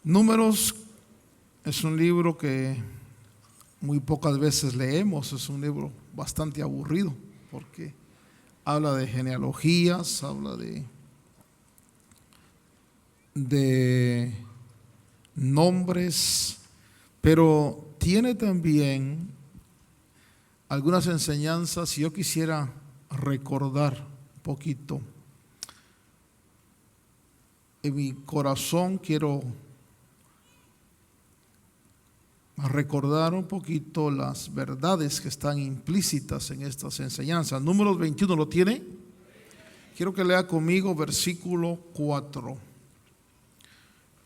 Números es un libro que muy pocas veces leemos, es un libro bastante aburrido porque habla de genealogías, habla de nombres, pero tiene también algunas enseñanzas y yo quisiera recordar un poquito. En mi corazón quiero recordar un poquito las verdades que están implícitas en estas enseñanzas. Números 21, ¿lo tiene? Quiero que lea conmigo versículo 4.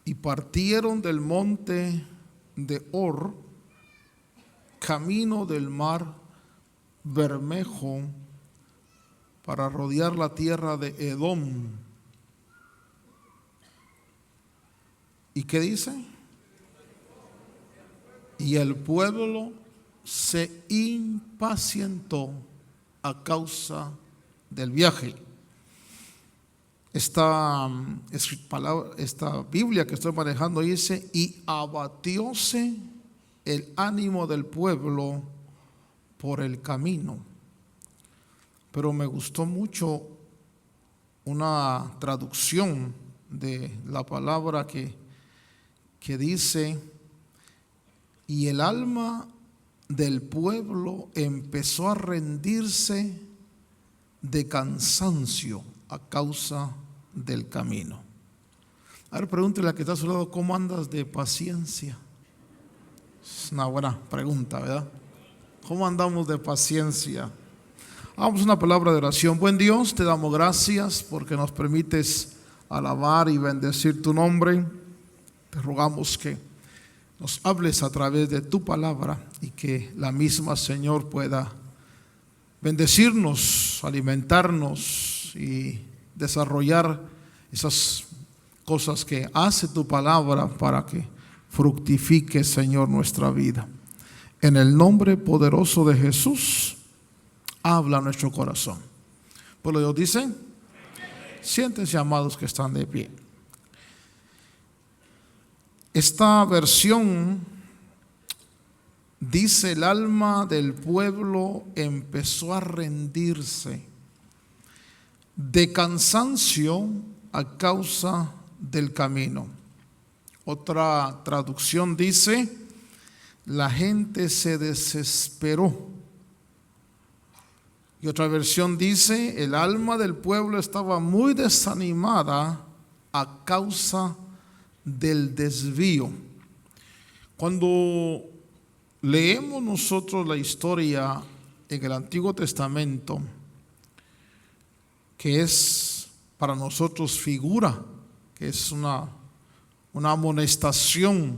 Y partieron del monte de Hor, camino del mar Bermejo, para rodear la tierra de Edom. ¿Y qué dice? Y el pueblo se impacientó a causa del viaje. Esta Biblia que estoy manejando dice: y abatióse el ánimo del pueblo por el camino. Pero me gustó mucho una traducción de la palabra que dice: y el alma del pueblo empezó a rendirse de cansancio a causa del camino. Ahora pregúntele a la que está a su lado: ¿cómo andas de paciencia? Es una buena pregunta, ¿verdad? ¿Cómo andamos de paciencia? Hagamos una palabra de oración. Buen Dios, te damos gracias porque nos permites alabar y bendecir tu nombre. Te rogamos que nos hables a través de tu palabra y que la misma, Señor, pueda bendecirnos, alimentarnos y desarrollar esas cosas que hace tu palabra para que fructifique, Señor, nuestra vida. En el nombre poderoso de Jesús, habla a nuestro corazón. Por lo que Dios dice, siéntense, amados que están de pie. Esta versión dice: el alma del pueblo empezó a rendirse de cansancio a causa del camino. Otra traducción dice: la gente se desesperó. Y otra versión dice: el alma del pueblo estaba muy desanimada a causa del desvío. Cuando leemos nosotros la historia en el Antiguo Testamento, que es para nosotros figura, que es una amonestación,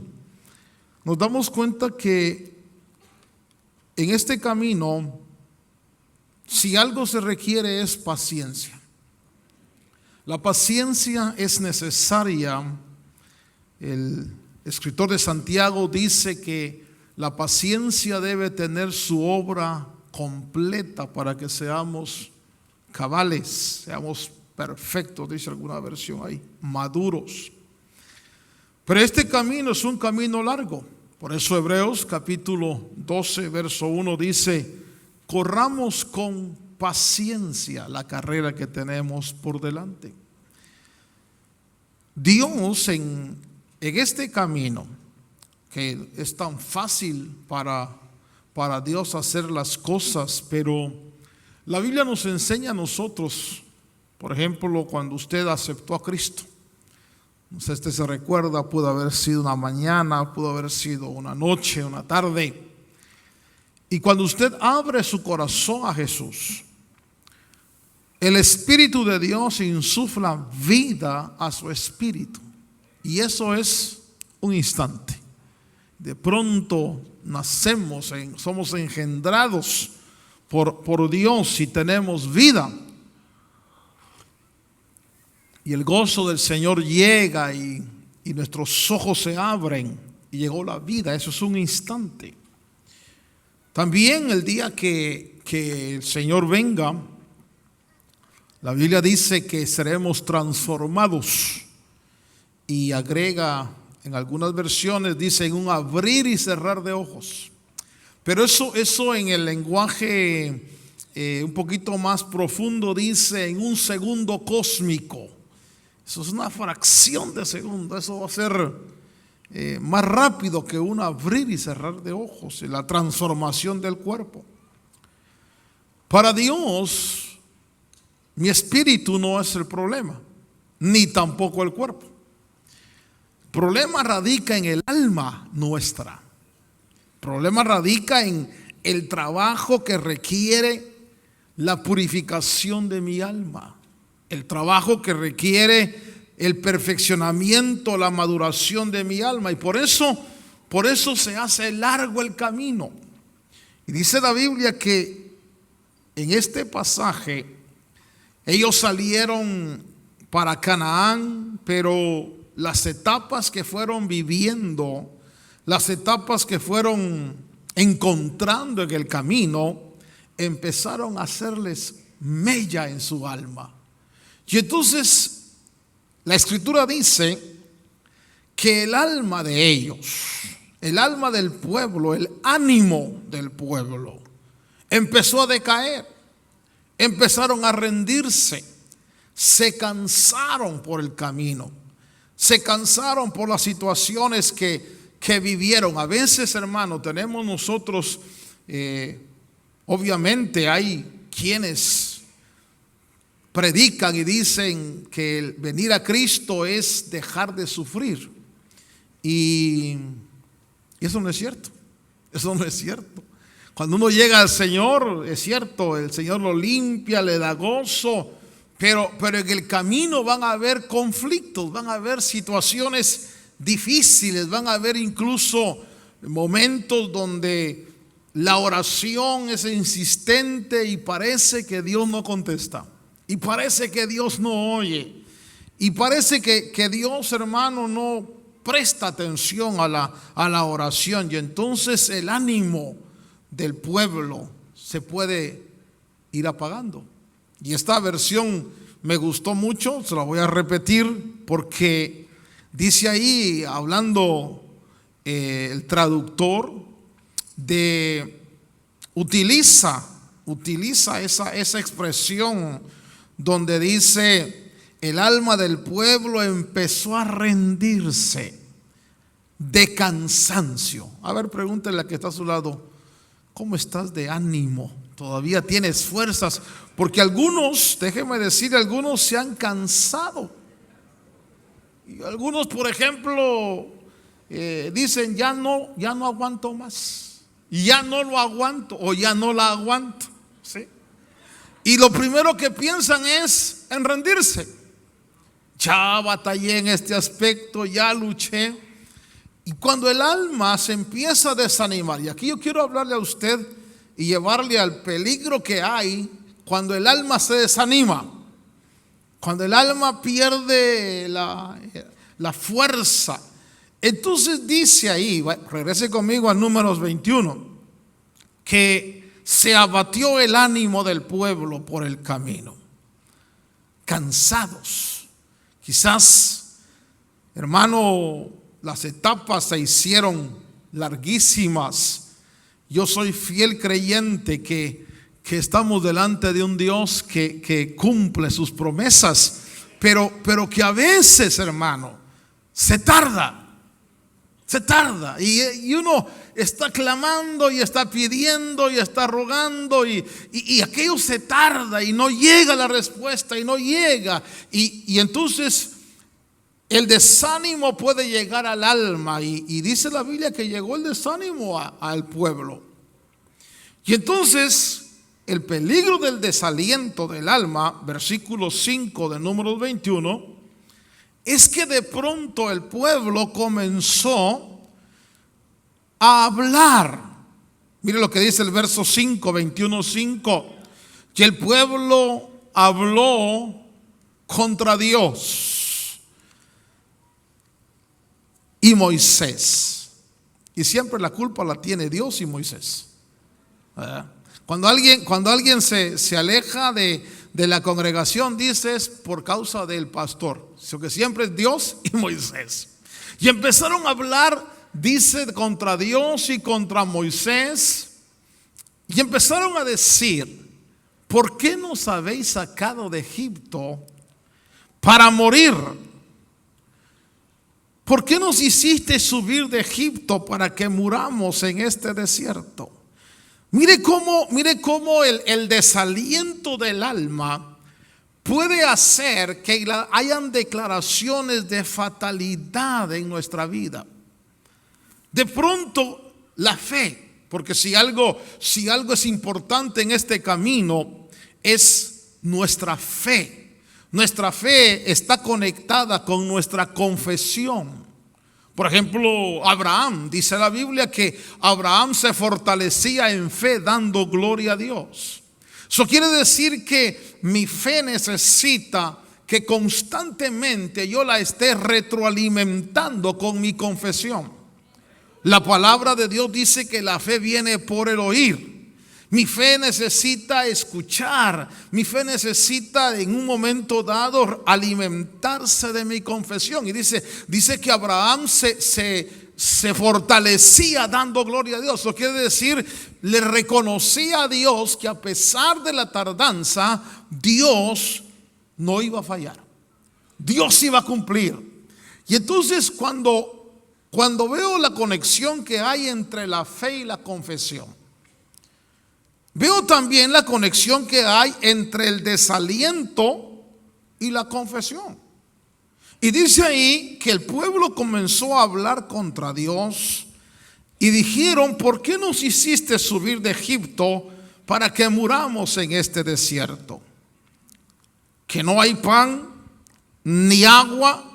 nos damos cuenta que en este camino, si algo se requiere, es paciencia. La paciencia es necesaria. El escritor de Santiago dice que la paciencia debe tener su obra completa para que seamos cabales, seamos perfectos, dice alguna versión ahí, maduros. Pero este camino es un camino largo. Por eso Hebreos capítulo 12, verso 1 dice: corramos con paciencia la carrera que tenemos por delante. Dios en este camino, que es tan fácil para Dios hacer las cosas, pero la Biblia nos enseña a nosotros, por ejemplo, cuando usted aceptó a Cristo. No sé si usted se recuerda, pudo haber sido una mañana, pudo haber sido una noche, una tarde. Y cuando usted abre su corazón a Jesús, el Espíritu de Dios insufla vida a su espíritu. Y eso es un instante. De pronto nacemos, somos engendrados por Dios y tenemos vida. Y el gozo del Señor llega y nuestros ojos se abren y llegó la vida. Eso es un instante. También el día que el Señor venga, la Biblia dice que seremos transformados y agrega En algunas versiones dice en un abrir y cerrar de ojos. Pero eso en el lenguaje un poquito más profundo dice en un segundo cósmico. Eso es una fracción de segundo. Eso va a ser más rápido que un abrir y cerrar de ojos. La transformación del cuerpo. Para Dios, mi espíritu no es el problema, ni tampoco el cuerpo. El problema radica en el alma nuestra. El problema radica en el trabajo que requiere la purificación de mi alma. El trabajo que requiere el perfeccionamiento, la maduración de mi alma. Y por eso se hace largo el camino. Y dice la Biblia que en este pasaje ellos salieron para Canaán, pero las etapas que fueron viviendo, las etapas que fueron encontrando en el camino, empezaron a hacerles mella en su alma. Y entonces la Escritura dice que el alma de ellos, el alma del pueblo, el ánimo del pueblo, empezó a decaer, empezaron a rendirse, se cansaron por el camino, se cansaron por las situaciones que vivieron. A veces, hermano, tenemos nosotros, obviamente hay quienes predican y dicen que el venir a Cristo es dejar de sufrir. Y eso no es cierto, eso no es cierto. Cuando uno llega al Señor, es cierto, el Señor lo limpia, le da gozo, pero en el camino van a haber conflictos, van a haber situaciones difíciles, van a haber incluso momentos donde la oración es insistente y parece que Dios no contesta, y parece que Dios no oye, y parece que Dios, hermano, no presta atención a la oración, y entonces el ánimo del pueblo se puede ir apagando. Y esta versión me gustó mucho, se la voy a repetir porque dice ahí, hablando el traductor, utiliza esa expresión donde dice: el alma del pueblo empezó a rendirse de cansancio. A ver, pregúntale a que está a su lado: ¿cómo estás de ánimo? ¿Todavía tienes fuerzas? Porque algunos, déjeme decir, algunos se han cansado. Y algunos, por ejemplo, dicen: ya no aguanto más. Y ya no lo aguanto o ya no la aguanto. ¿Sí? Y lo primero que piensan es en rendirse. Ya batallé en este aspecto, ya luché. Y cuando el alma se empieza a desanimar, y aquí yo quiero hablarle a usted y llevarle al peligro que hay cuando el alma se desanima, cuando el alma pierde la fuerza. Entonces dice ahí, regrese conmigo a Números 21, que se abatió el ánimo del pueblo por el camino, cansados. Quizás, hermano, las etapas se hicieron larguísimas. Yo soy fiel creyente que estamos delante de un Dios que cumple sus promesas, pero que a veces, hermano, se tarda y uno está clamando y está pidiendo y está rogando y aquello se tarda y no llega la respuesta y no llega y entonces el desánimo puede llegar al alma y dice la Biblia que llegó el desánimo al pueblo. Y entonces el peligro del desaliento del alma, versículo 5 de Números 21, es que de pronto el pueblo comenzó a hablar. Mire lo que dice el verso 5, 21:5, que el pueblo habló contra Dios y Moisés. Y siempre la culpa la tiene Dios y Moisés. Cuando alguien se aleja de la congregación, dice es por causa del pastor. Eso que siempre es Dios y Moisés. Y empezaron a hablar, dice, contra Dios y contra Moisés. Y empezaron a decir: ¿por qué nos habéis sacado de Egipto para morir? ¿Por qué nos hiciste subir de Egipto para que muramos en este desierto? Mire cómo el desaliento del alma puede hacer que hayan declaraciones de fatalidad en nuestra vida. De pronto la fe, porque si algo es importante en este camino, es nuestra fe. Nuestra fe está conectada con nuestra confesión. Por ejemplo, Abraham, dice la Biblia que Abraham se fortalecía en fe dando gloria a Dios. Eso quiere decir que mi fe necesita que constantemente yo la esté retroalimentando con mi confesión. La palabra de Dios dice que la fe viene por el oír. Mi fe necesita escuchar. Mi fe necesita en un momento dado alimentarse de mi confesión. Y dice que Abraham se fortalecía dando gloria a Dios. Eso quiere decir, le reconocía a Dios que a pesar de la tardanza, Dios no iba a fallar. Dios iba a cumplir. Y entonces cuando veo la conexión que hay entre la fe y la confesión, veo también la conexión que hay entre el desaliento y la confesión. Y dice ahí que el pueblo comenzó a hablar contra Dios y dijeron: ¿por qué nos hiciste subir de Egipto para que muramos en este desierto? Que no hay pan ni agua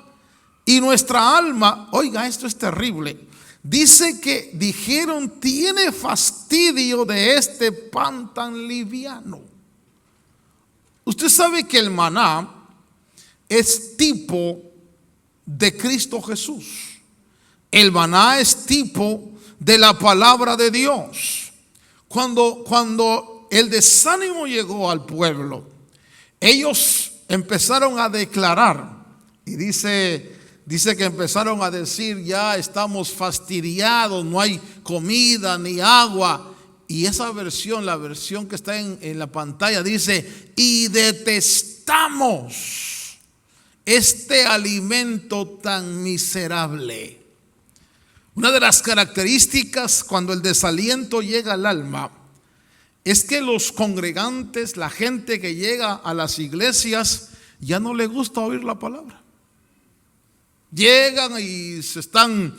y nuestra alma, oiga, esto es terrible. Dice que dijeron: tiene fastidio de este pan tan liviano. Usted sabe que el maná es tipo de Cristo Jesús. El maná es tipo de la palabra de Dios. Cuando el desánimo llegó al pueblo, ellos empezaron a declarar, y dice que empezaron a decir: ya estamos fastidiados, no hay comida ni agua. Y esa versión, la versión que está en la pantalla, dice: y detestamos este alimento tan miserable. Una de las características cuando el desaliento llega al alma es que los congregantes, la gente que llega a las iglesias, ya no le gusta oír la palabra. Llegan y se están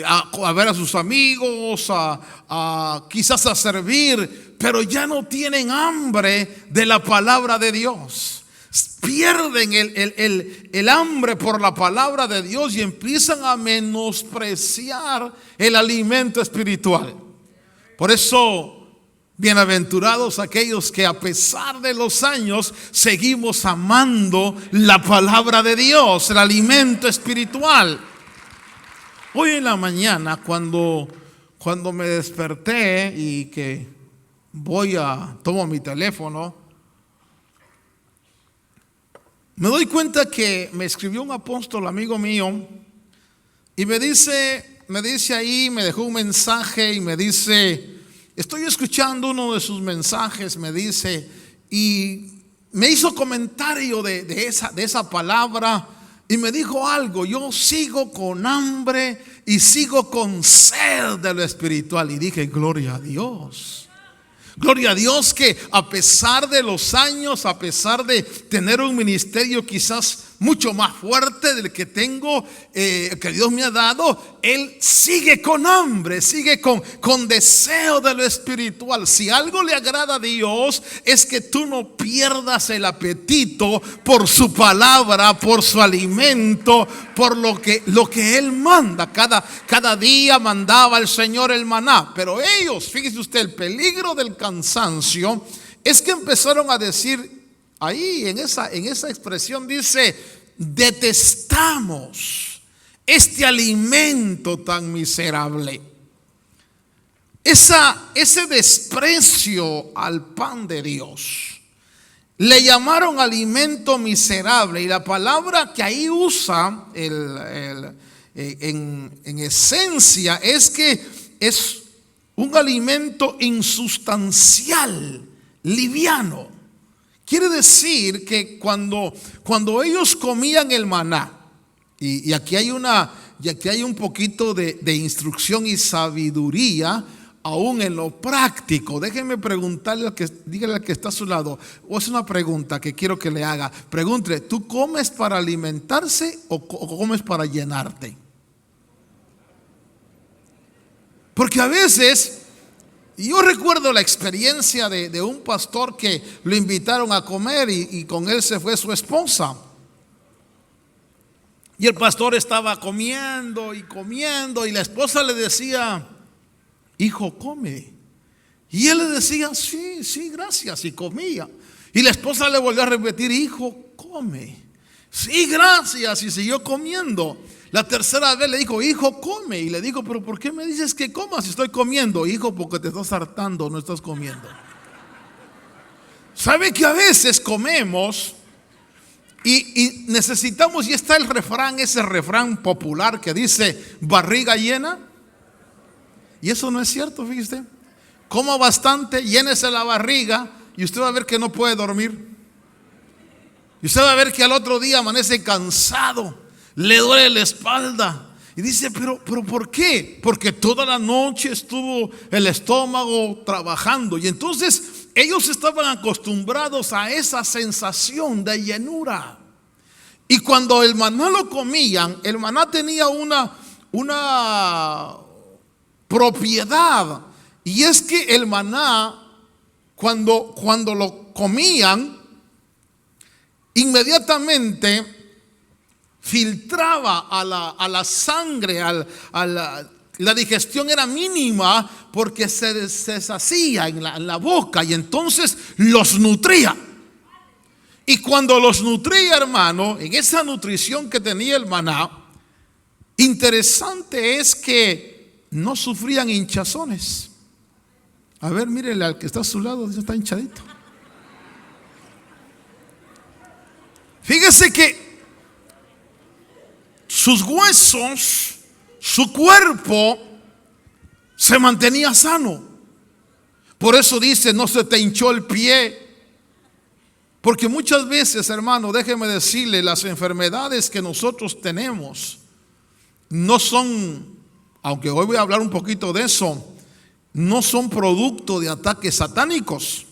a ver a sus amigos, quizás a servir, pero ya no tienen hambre de la palabra de Dios. Pierden el hambre por la palabra de Dios y empiezan a menospreciar el alimento espiritual. Por eso, bienaventurados aquellos que a pesar de los años seguimos amando la palabra de Dios, el alimento espiritual. Hoy en la mañana cuando me desperté y que tomo mi teléfono, me doy cuenta que me escribió un apóstol amigo mío y me dice ahí, me dejó un mensaje y me dice: estoy escuchando uno de sus mensajes, me dice, y me hizo comentario de esa palabra y me dijo algo: yo sigo con hambre y sigo con sed de lo espiritual. Y dije: gloria a Dios. Gloria a Dios que a pesar de los años, a pesar de tener un ministerio quizás mucho más fuerte del que tengo, que Dios me ha dado, él sigue con hambre, sigue con deseo de lo espiritual. Si algo le agrada a Dios es que tú no pierdas el apetito por su palabra, por su alimento, por lo que él manda. Cada día mandaba el Señor el maná, pero ellos, fíjese usted, el peligro del cansancio es que empezaron a decir ahí en esa expresión, dice: detestamos este alimento tan miserable. Ese desprecio al pan de Dios le llamaron alimento miserable. Y la palabra que ahí usa en esencia es que es un alimento insustancial, liviano. Quiere decir que cuando ellos comían el maná, y aquí hay un poquito de instrucción y sabiduría, aún en lo práctico. Déjenme preguntarle dígale al que está a su lado, o es una pregunta que quiero que le haga. Pregúntele, ¿tú comes para alimentarse o comes para llenarte? Porque a veces, yo recuerdo la experiencia de un pastor que lo invitaron a comer y con él se fue su esposa. Y el pastor estaba comiendo y la esposa le decía, hijo, come. Y él le decía, sí, gracias, y comía. Y la esposa le volvió a repetir, hijo, come. Sí, gracias, y siguió comiendo. La tercera vez le dijo, hijo, come. Y le dijo, pero ¿por qué me dices que comas si estoy comiendo? Hijo, porque te estás hartando, no estás comiendo. ¿Sabe que a veces comemos y necesitamos, y está el refrán, ese refrán popular que dice, barriga llena? Y eso no es cierto, fíjese. Coma bastante, llénese la barriga y usted va a ver que no puede dormir. Y usted va a ver que al otro día amanece cansado, le duele la espalda. Y dice, pero ¿por qué? Porque toda la noche estuvo el estómago trabajando. Y entonces ellos estaban acostumbrados a esa sensación de llenura. Y cuando el maná lo comían, el maná tenía una propiedad, y es que el maná cuando lo comían inmediatamente filtraba a la sangre, la digestión era mínima porque se deshacía en la boca y entonces los nutría. Y cuando los nutría, hermano, en esa nutrición que tenía el maná, interesante es que no sufrían hinchazones. A ver, mírele al que está a su lado, está hinchadito. Fíjese que sus huesos, su cuerpo se mantenía sano. Por eso dice, no se te hinchó el pie. Porque muchas veces, hermano, déjeme decirle, las enfermedades que nosotros tenemos no son, aunque hoy voy a hablar un poquito de eso, no son producto de ataques satánicos.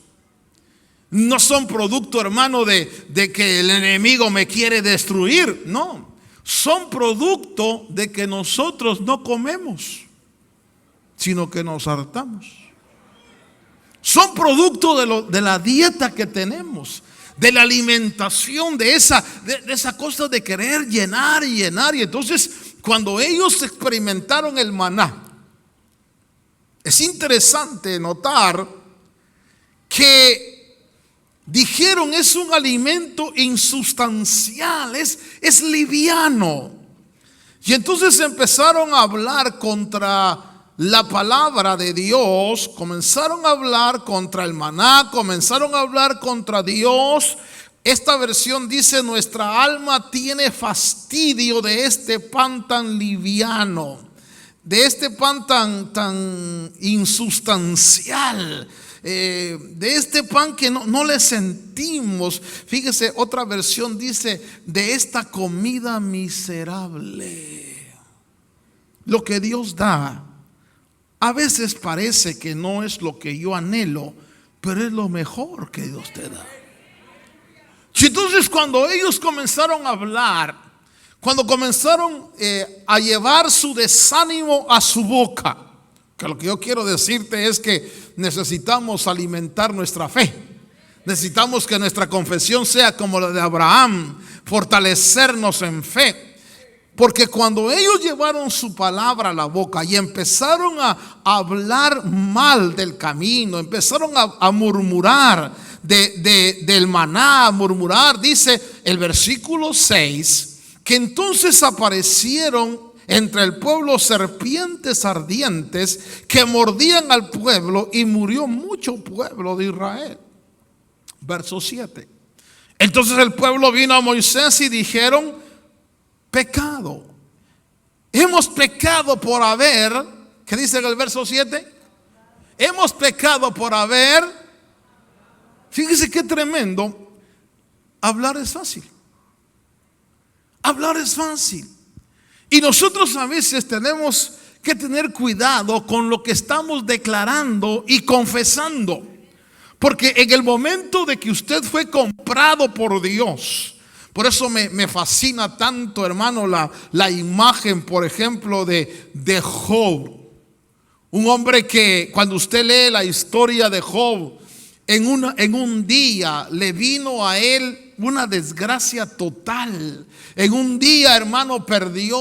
No son producto, hermano, de que el enemigo me quiere destruir. No, son producto de que nosotros no comemos, sino que nos hartamos. Son producto de la dieta que tenemos, de la alimentación, de esa cosa de querer llenar y llenar. Y entonces, cuando ellos experimentaron el maná, es interesante notar que dijeron, es un alimento insustancial, es liviano. Y entonces empezaron a hablar contra la palabra de Dios, comenzaron a hablar contra el maná, comenzaron a hablar contra Dios. Esta versión dice, nuestra alma tiene fastidio de este pan tan liviano, de este pan tan insustancial, de este pan que no le sentimos. Fíjese, otra versión dice, de esta comida miserable. Lo que Dios da a veces parece que no es lo que yo anhelo, pero es lo mejor que Dios te da. Y entonces cuando ellos comenzaron a hablar, cuando comenzaron a llevar su desánimo a su boca, que lo que yo quiero decirte es que necesitamos alimentar nuestra fe. Necesitamos que nuestra confesión sea como la de Abraham, fortalecernos en fe. Porque cuando ellos llevaron su palabra a la boca y empezaron a hablar mal del camino, empezaron a murmurar del maná, a murmurar, dice el versículo 6, que entonces aparecieron entre el pueblo serpientes ardientes que mordían al pueblo y murió mucho pueblo de Israel. Verso 7. Entonces el pueblo vino a Moisés y dijeron, pecado hemos pecado por haber, ¿qué dice en el verso 7? Hemos pecado por haber, fíjese qué tremendo, hablar es fácil. Hablar es fácil. Y nosotros a veces tenemos que tener cuidado con lo que estamos declarando y confesando. Porque en el momento de que usted fue comprado por Dios, por eso me fascina tanto, hermano, la imagen, por ejemplo, de Job. Un hombre que cuando usted lee la historia de Job, en un día le vino a él una desgracia total. En un día, hermano, perdió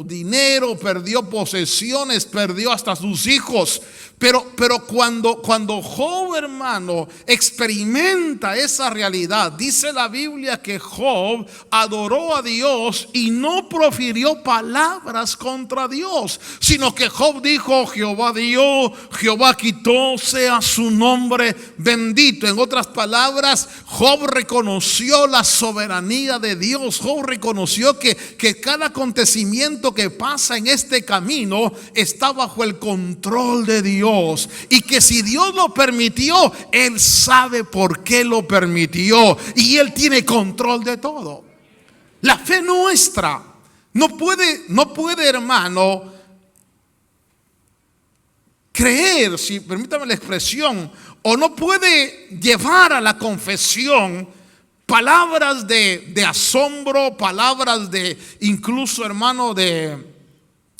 dinero, perdió posesiones, perdió hasta sus hijos. Pero cuando Job, hermano, experimenta esa realidad, dice la Biblia que Job adoró a Dios y no profirió palabras contra Dios, sino que Job dijo: Jehová dio, Jehová quitó, sea su nombre bendito. En otras palabras, Job reconoció la soberanía de Dios. Job reconoció que cada acontecimiento que pasa en este camino está bajo el control de Dios. Y que si Dios lo permitió, Él sabe por qué lo permitió. Y Él tiene control de todo. La fe nuestra no puede, hermano, creer, si permítame la expresión, o no puede llevar a la confesión palabras de asombro, palabras de incluso, hermano, de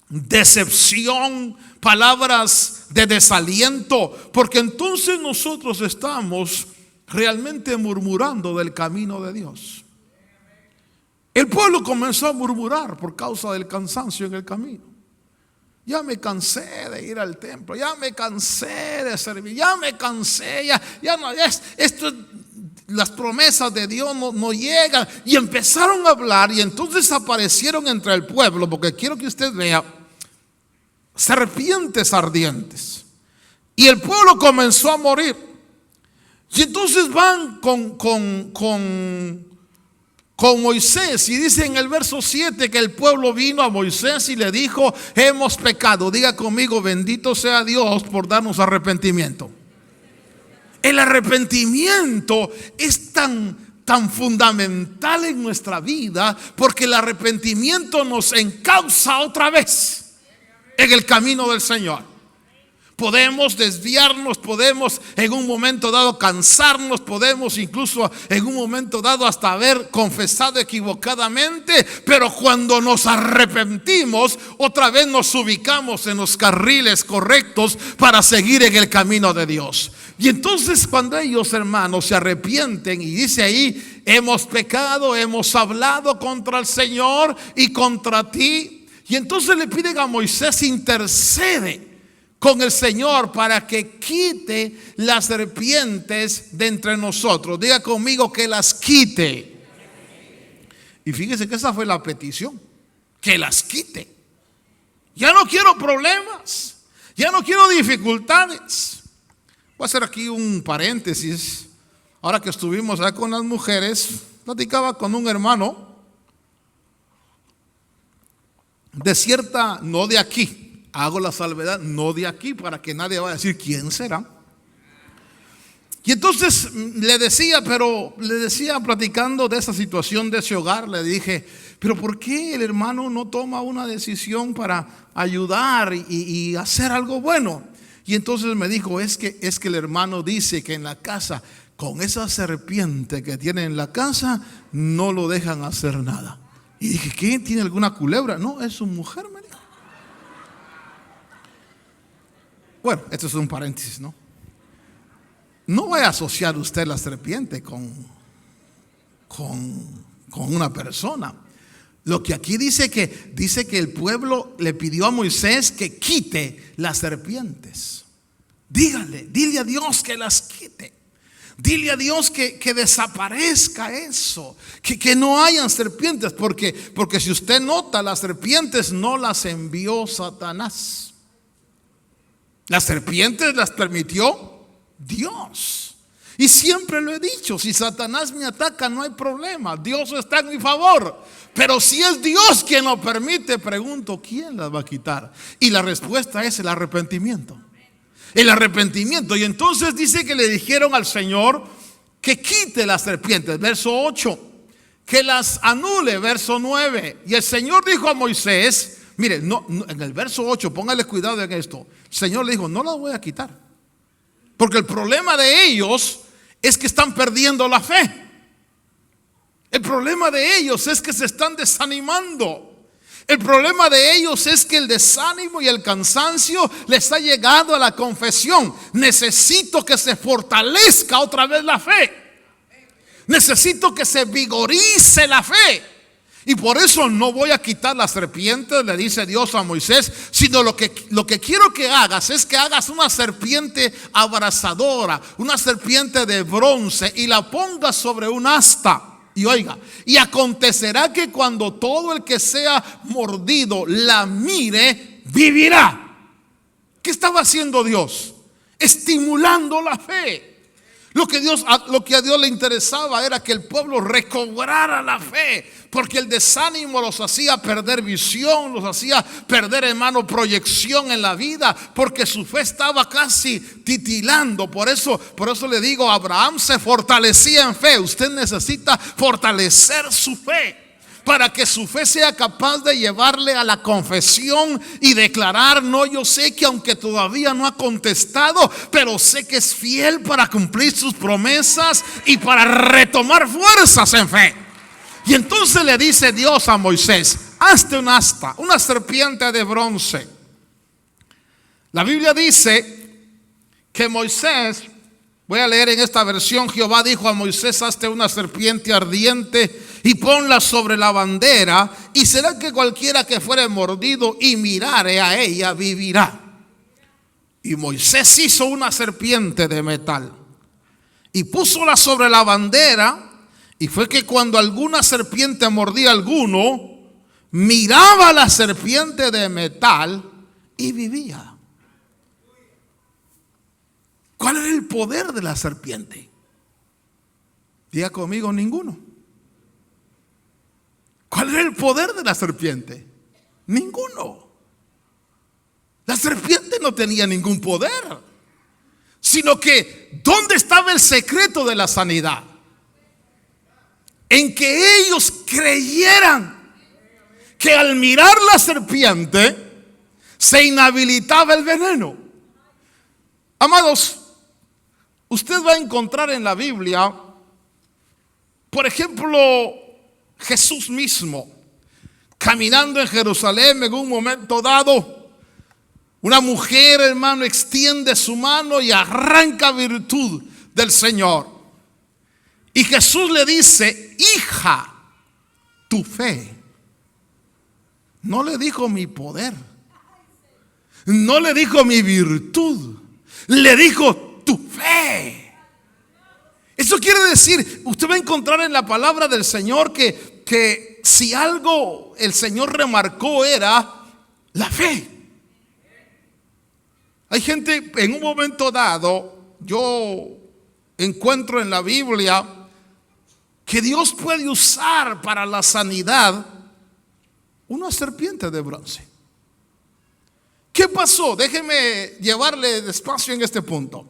decepción, palabras de desaliento, porque entonces nosotros estamos realmente murmurando del camino de Dios. El pueblo comenzó a murmurar por causa del cansancio en el camino. Ya me cansé de ir al templo, ya me cansé de servir, ya me cansé, ya no, esto, las promesas de Dios no llegan. Y empezaron a hablar, y entonces aparecieron entre el pueblo, porque quiero que usted vea, serpientes ardientes. Y el pueblo comenzó a morir. Y entonces van con Moisés, y dice en el verso 7 que el pueblo vino a Moisés y le dijo: hemos pecado. Diga conmigo: bendito sea Dios por darnos arrepentimiento. El arrepentimiento es tan fundamental en nuestra vida, porque el arrepentimiento nos encausa otra vez en el camino del Señor. Podemos desviarnos, podemos en un momento dado cansarnos, podemos incluso en un momento dado hasta haber confesado equivocadamente, pero cuando nos arrepentimos, otra vez nos ubicamos en los carriles correctos para seguir en el camino de Dios. Y entonces cuando ellos, hermanos, se arrepienten, y dice ahí: hemos pecado, hemos hablado contra el Señor y contra ti. Y entonces le piden a Moisés: intercede con el Señor para que quite las serpientes de entre nosotros. Diga conmigo: que las quite. Y fíjese que esa fue la petición: que las quite. Ya no quiero problemas, ya no quiero dificultades. Voy a hacer aquí un paréntesis. Ahora que estuvimos allá con las mujeres, platicaba con un hermano de cierta, no de aquí, hago la salvedad, no de aquí, para que nadie vaya a decir quién será. Y entonces le decía, platicando de esa situación de ese hogar, le dije: pero ¿por qué el hermano no toma una decisión para ayudar y hacer algo bueno? Y entonces me dijo: es que el hermano dice que en la casa, con esa serpiente que tiene en la casa, no lo dejan hacer nada. Y dije: ¿qué? ¿Tiene alguna culebra? No, es su mujer, me dijo. Bueno, esto es un paréntesis, ¿no? No vaya a asociar usted la serpiente con una persona. Lo que aquí dice que el pueblo le pidió a Moisés que quite las serpientes. Dile a Dios que las quite. Dile a Dios que desaparezca eso, que no hayan serpientes, porque si usted nota, las serpientes no las envió Satanás. Las serpientes las permitió Dios. Y siempre lo he dicho, si Satanás me ataca no hay problema, Dios está en mi favor. Pero si es Dios quien lo permite, pregunto, ¿quién las va a quitar? Y la respuesta es el arrepentimiento. El arrepentimiento. Y entonces dice que le dijeron al Señor que quite las serpientes, verso 8, que las anule, verso 9. Y el Señor dijo a Moisés, mire, no, en el verso 8, póngale cuidado en esto. El Señor le dijo, no las voy a quitar. Porque el problema de ellos es que están perdiendo la fe. El problema de ellos es que se están desanimando. El problema de ellos es que el desánimo y el cansancio les ha llegado a la confesión. Necesito que se fortalezca otra vez la fe. Necesito que se vigorice la fe. Y por eso no voy a quitar las serpientes, le dice Dios a Moisés, sino lo que quiero que hagas es que hagas una serpiente abrasadora, una serpiente de bronce, y la pongas sobre un asta. Y oiga, y acontecerá que cuando todo el que sea mordido la mire, vivirá. ¿Qué estaba haciendo Dios? Estimulando la fe. Lo que a Dios le interesaba era que el pueblo recobrara la fe, porque el desánimo los hacía perder visión, los hacía perder, hermano, proyección en la vida, porque su fe estaba casi titilando. Por eso le digo, Abraham se fortalecía en fe. Usted necesita fortalecer su fe para que su fe sea capaz de llevarle a la confesión y declarar, no, yo sé que aunque todavía no ha contestado, pero sé que es fiel para cumplir sus promesas y para retomar fuerzas en fe. Y entonces le dice Dios a Moisés, hazte un asta, una serpiente de bronce. La Biblia dice que Moisés, voy a leer en esta versión, Jehová dijo a Moisés, hazte una serpiente ardiente y ponla sobre la bandera, y será que cualquiera que fuere mordido y mirare a ella vivirá. Y Moisés hizo una serpiente de metal y púsola sobre la bandera, y fue que cuando alguna serpiente mordía a alguno, miraba a la serpiente de metal y vivía. ¿Cuál era el poder de la serpiente? Diga conmigo, ninguno. ¿Cuál era el poder de la serpiente? Ninguno. La serpiente no tenía ningún poder, sino que ¿dónde estaba el secreto de la sanidad? En que ellos creyeran que al mirar la serpiente se inhabilitaba el veneno. Amados, usted va a encontrar en la Biblia, por ejemplo, Jesús mismo caminando en Jerusalén en un momento dado. Una mujer, hermano, extiende su mano y arranca virtud del Señor. Y Jesús le dice, hija, tu fe. No le dijo mi poder, no le dijo mi virtud, le dijo tu fe. Eso quiere decir, usted va a encontrar en la palabra del Señor que si algo el Señor remarcó era la fe. Hay gente, en un momento dado, yo encuentro en la Biblia que Dios puede usar para la sanidad una serpiente de bronce. ¿Qué pasó? Déjeme llevarle despacio en este punto.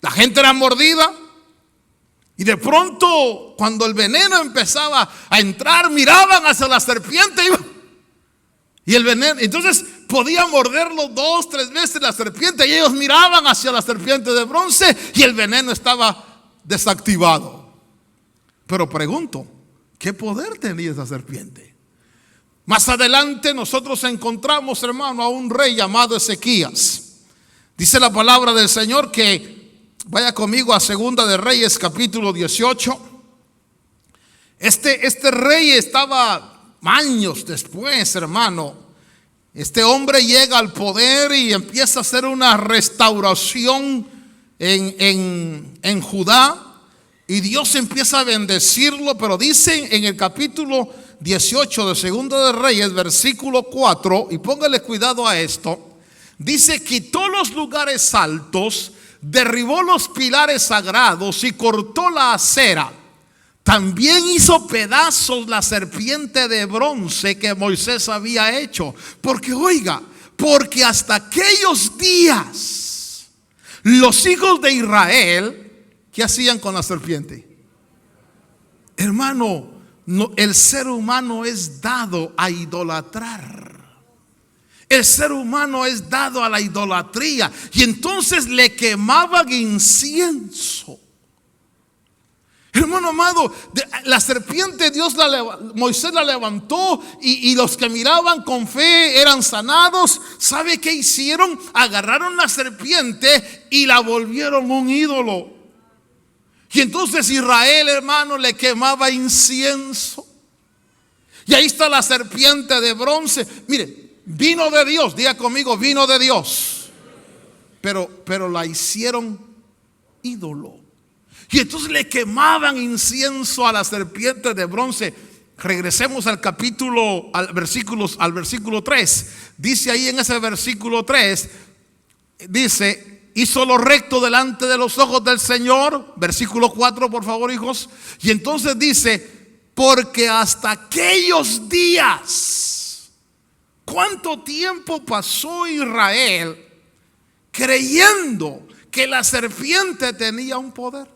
La gente era mordida y de pronto, cuando el veneno empezaba a entrar, miraban hacia la serpiente y el veneno, entonces podía morderlo 2, 3 veces la serpiente, y ellos miraban hacia la serpiente de bronce y el veneno estaba desactivado. Pero pregunto, ¿qué poder tenía esa serpiente? Más adelante nosotros encontramos, hermano, a un rey llamado Ezequías. Dice la palabra del Señor que, vaya conmigo a Segunda de Reyes capítulo 18. Este rey estaba años después, hermano. Este hombre llega al poder y empieza a hacer una restauración en Judá. Y Dios empieza a bendecirlo, pero dice en el capítulo 18 de Segunda de Reyes, versículo 4, y póngale cuidado a esto, dice, quitó los lugares altos, derribó los pilares sagrados y cortó la acera. También hizo pedazos la serpiente de bronce que Moisés había hecho. Porque oiga, porque hasta aquellos días los hijos de Israel, ¿qué hacían con la serpiente? Hermano, no, el ser humano es dado a idolatrar. El ser humano es dado a la idolatría. Y entonces le quemaban incienso. Hermano amado, la serpiente Moisés la levantó y los que miraban con fe eran sanados. ¿Sabe qué hicieron? Agarraron la serpiente y la volvieron un ídolo. Y entonces Israel, hermano, le quemaba incienso. Y ahí está la serpiente de bronce. Mire, vino de Dios, diga conmigo, vino de Dios. Pero la hicieron ídolo. Y entonces le quemaban incienso a la serpiente de bronce. Regresemos al capítulo, al versículo 3. Dice ahí en ese versículo 3, dice: hizo lo recto delante de los ojos del Señor. Versículo 4, por favor, hijos. Y entonces dice: porque hasta aquellos días. ¿Cuánto tiempo pasó Israel creyendo que la serpiente tenía un poder?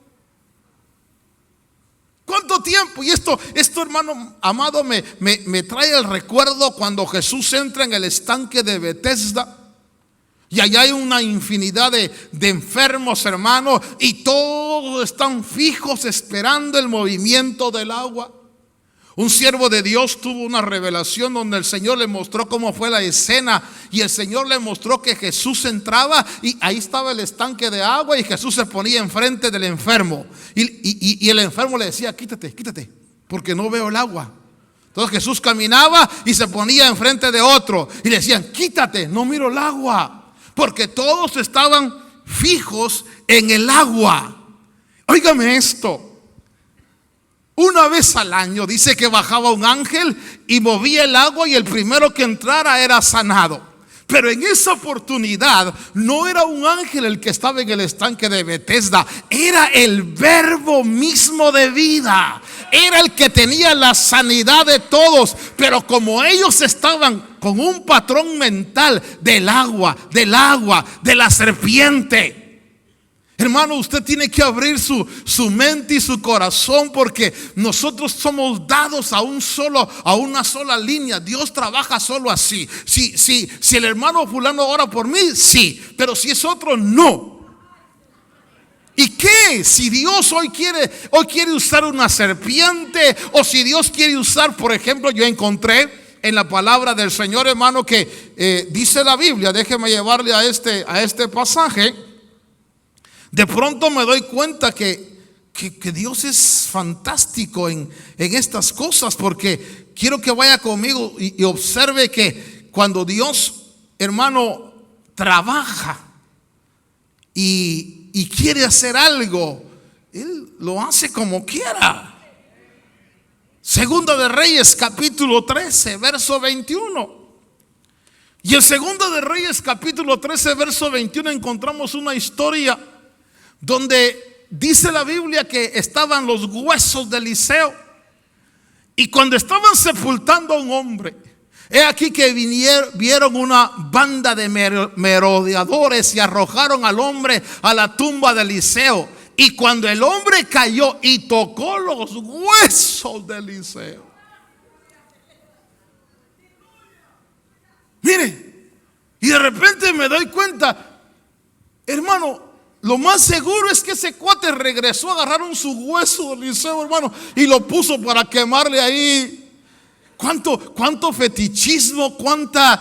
¿Cuánto tiempo? Y esto hermano amado, me trae el recuerdo cuando Jesús entra en el estanque de Betesda. Y allá hay una infinidad de enfermos, hermano, y todos están fijos esperando el movimiento del agua. Un siervo de Dios tuvo una revelación donde el Señor le mostró cómo fue la escena. Y el Señor le mostró que Jesús entraba y ahí estaba el estanque de agua y Jesús se ponía enfrente del enfermo. Y el enfermo le decía: quítate, porque no veo el agua. Entonces Jesús caminaba y se ponía enfrente de otro y le decían: quítate, no miro el agua. Porque todos estaban fijos en el agua. Óigame esto. Una vez al año dice que bajaba un ángel y movía el agua y el primero que entrara era sanado. Pero en esa oportunidad no era un ángel el que estaba en el estanque de Betesda, era el Verbo mismo de vida. Era el que tenía la sanidad de todos. Pero como ellos estaban con un patrón mental del agua, de la serpiente. Hermano, usted tiene que abrir su mente y su corazón, porque nosotros somos dados a una sola línea. Dios trabaja solo así. Si el hermano fulano ora por mí, sí, pero si es otro, no. ¿Y qué? Si Dios hoy quiere usar una serpiente, o si Dios quiere usar, por ejemplo, yo encontré en la palabra del Señor, hermano, que dice la Biblia. Déjeme llevarle a este pasaje. De pronto me doy cuenta que Dios es fantástico en estas cosas, porque quiero que vaya conmigo y observe que cuando Dios, hermano, trabaja y quiere hacer algo, Él lo hace como quiera. Segunda de Reyes, capítulo 13, verso 21. Y en Segunda de Reyes, capítulo 13, verso 21, encontramos una historia donde dice la Biblia que estaban los huesos de Eliseo. Y cuando estaban sepultando a un hombre, he aquí que vieron una banda de merodeadores y arrojaron al hombre a la tumba de Eliseo. Y cuando el hombre cayó y tocó los huesos de Eliseo, mire, y de repente me doy cuenta, hermano, lo más seguro es que ese cuate regresó, agarraron su hueso de Eliseo, hermano, y lo puso para quemarle ahí. ¿Cuánto fetichismo, cuánta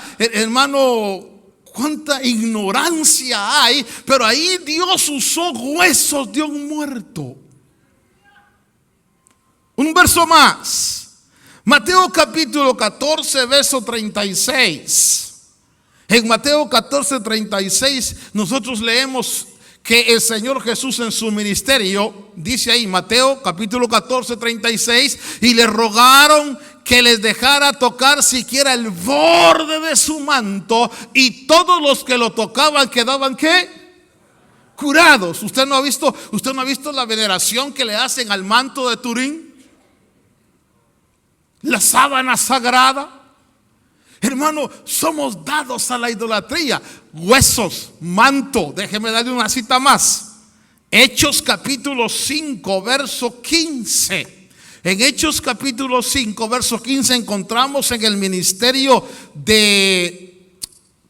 ignorancia hay? Pero ahí Dios usó huesos de un muerto. Un verso más. Mateo capítulo 14, verso 36. En Mateo 14, 36 nosotros leemos que el Señor Jesús en su ministerio, dice ahí Mateo capítulo 14, 36, y le rogaron que les dejara tocar siquiera el borde de su manto, y todos los que lo tocaban quedaban ¿qué? curados. Usted no ha visto la veneración que le hacen al manto de Turín, la sábana sagrada. Hermano, somos dados a la idolatría. Huesos, manto. Déjeme darle una cita más. Hechos capítulo 5, verso 15. En Hechos capítulo 5, verso 15 encontramos en el ministerio de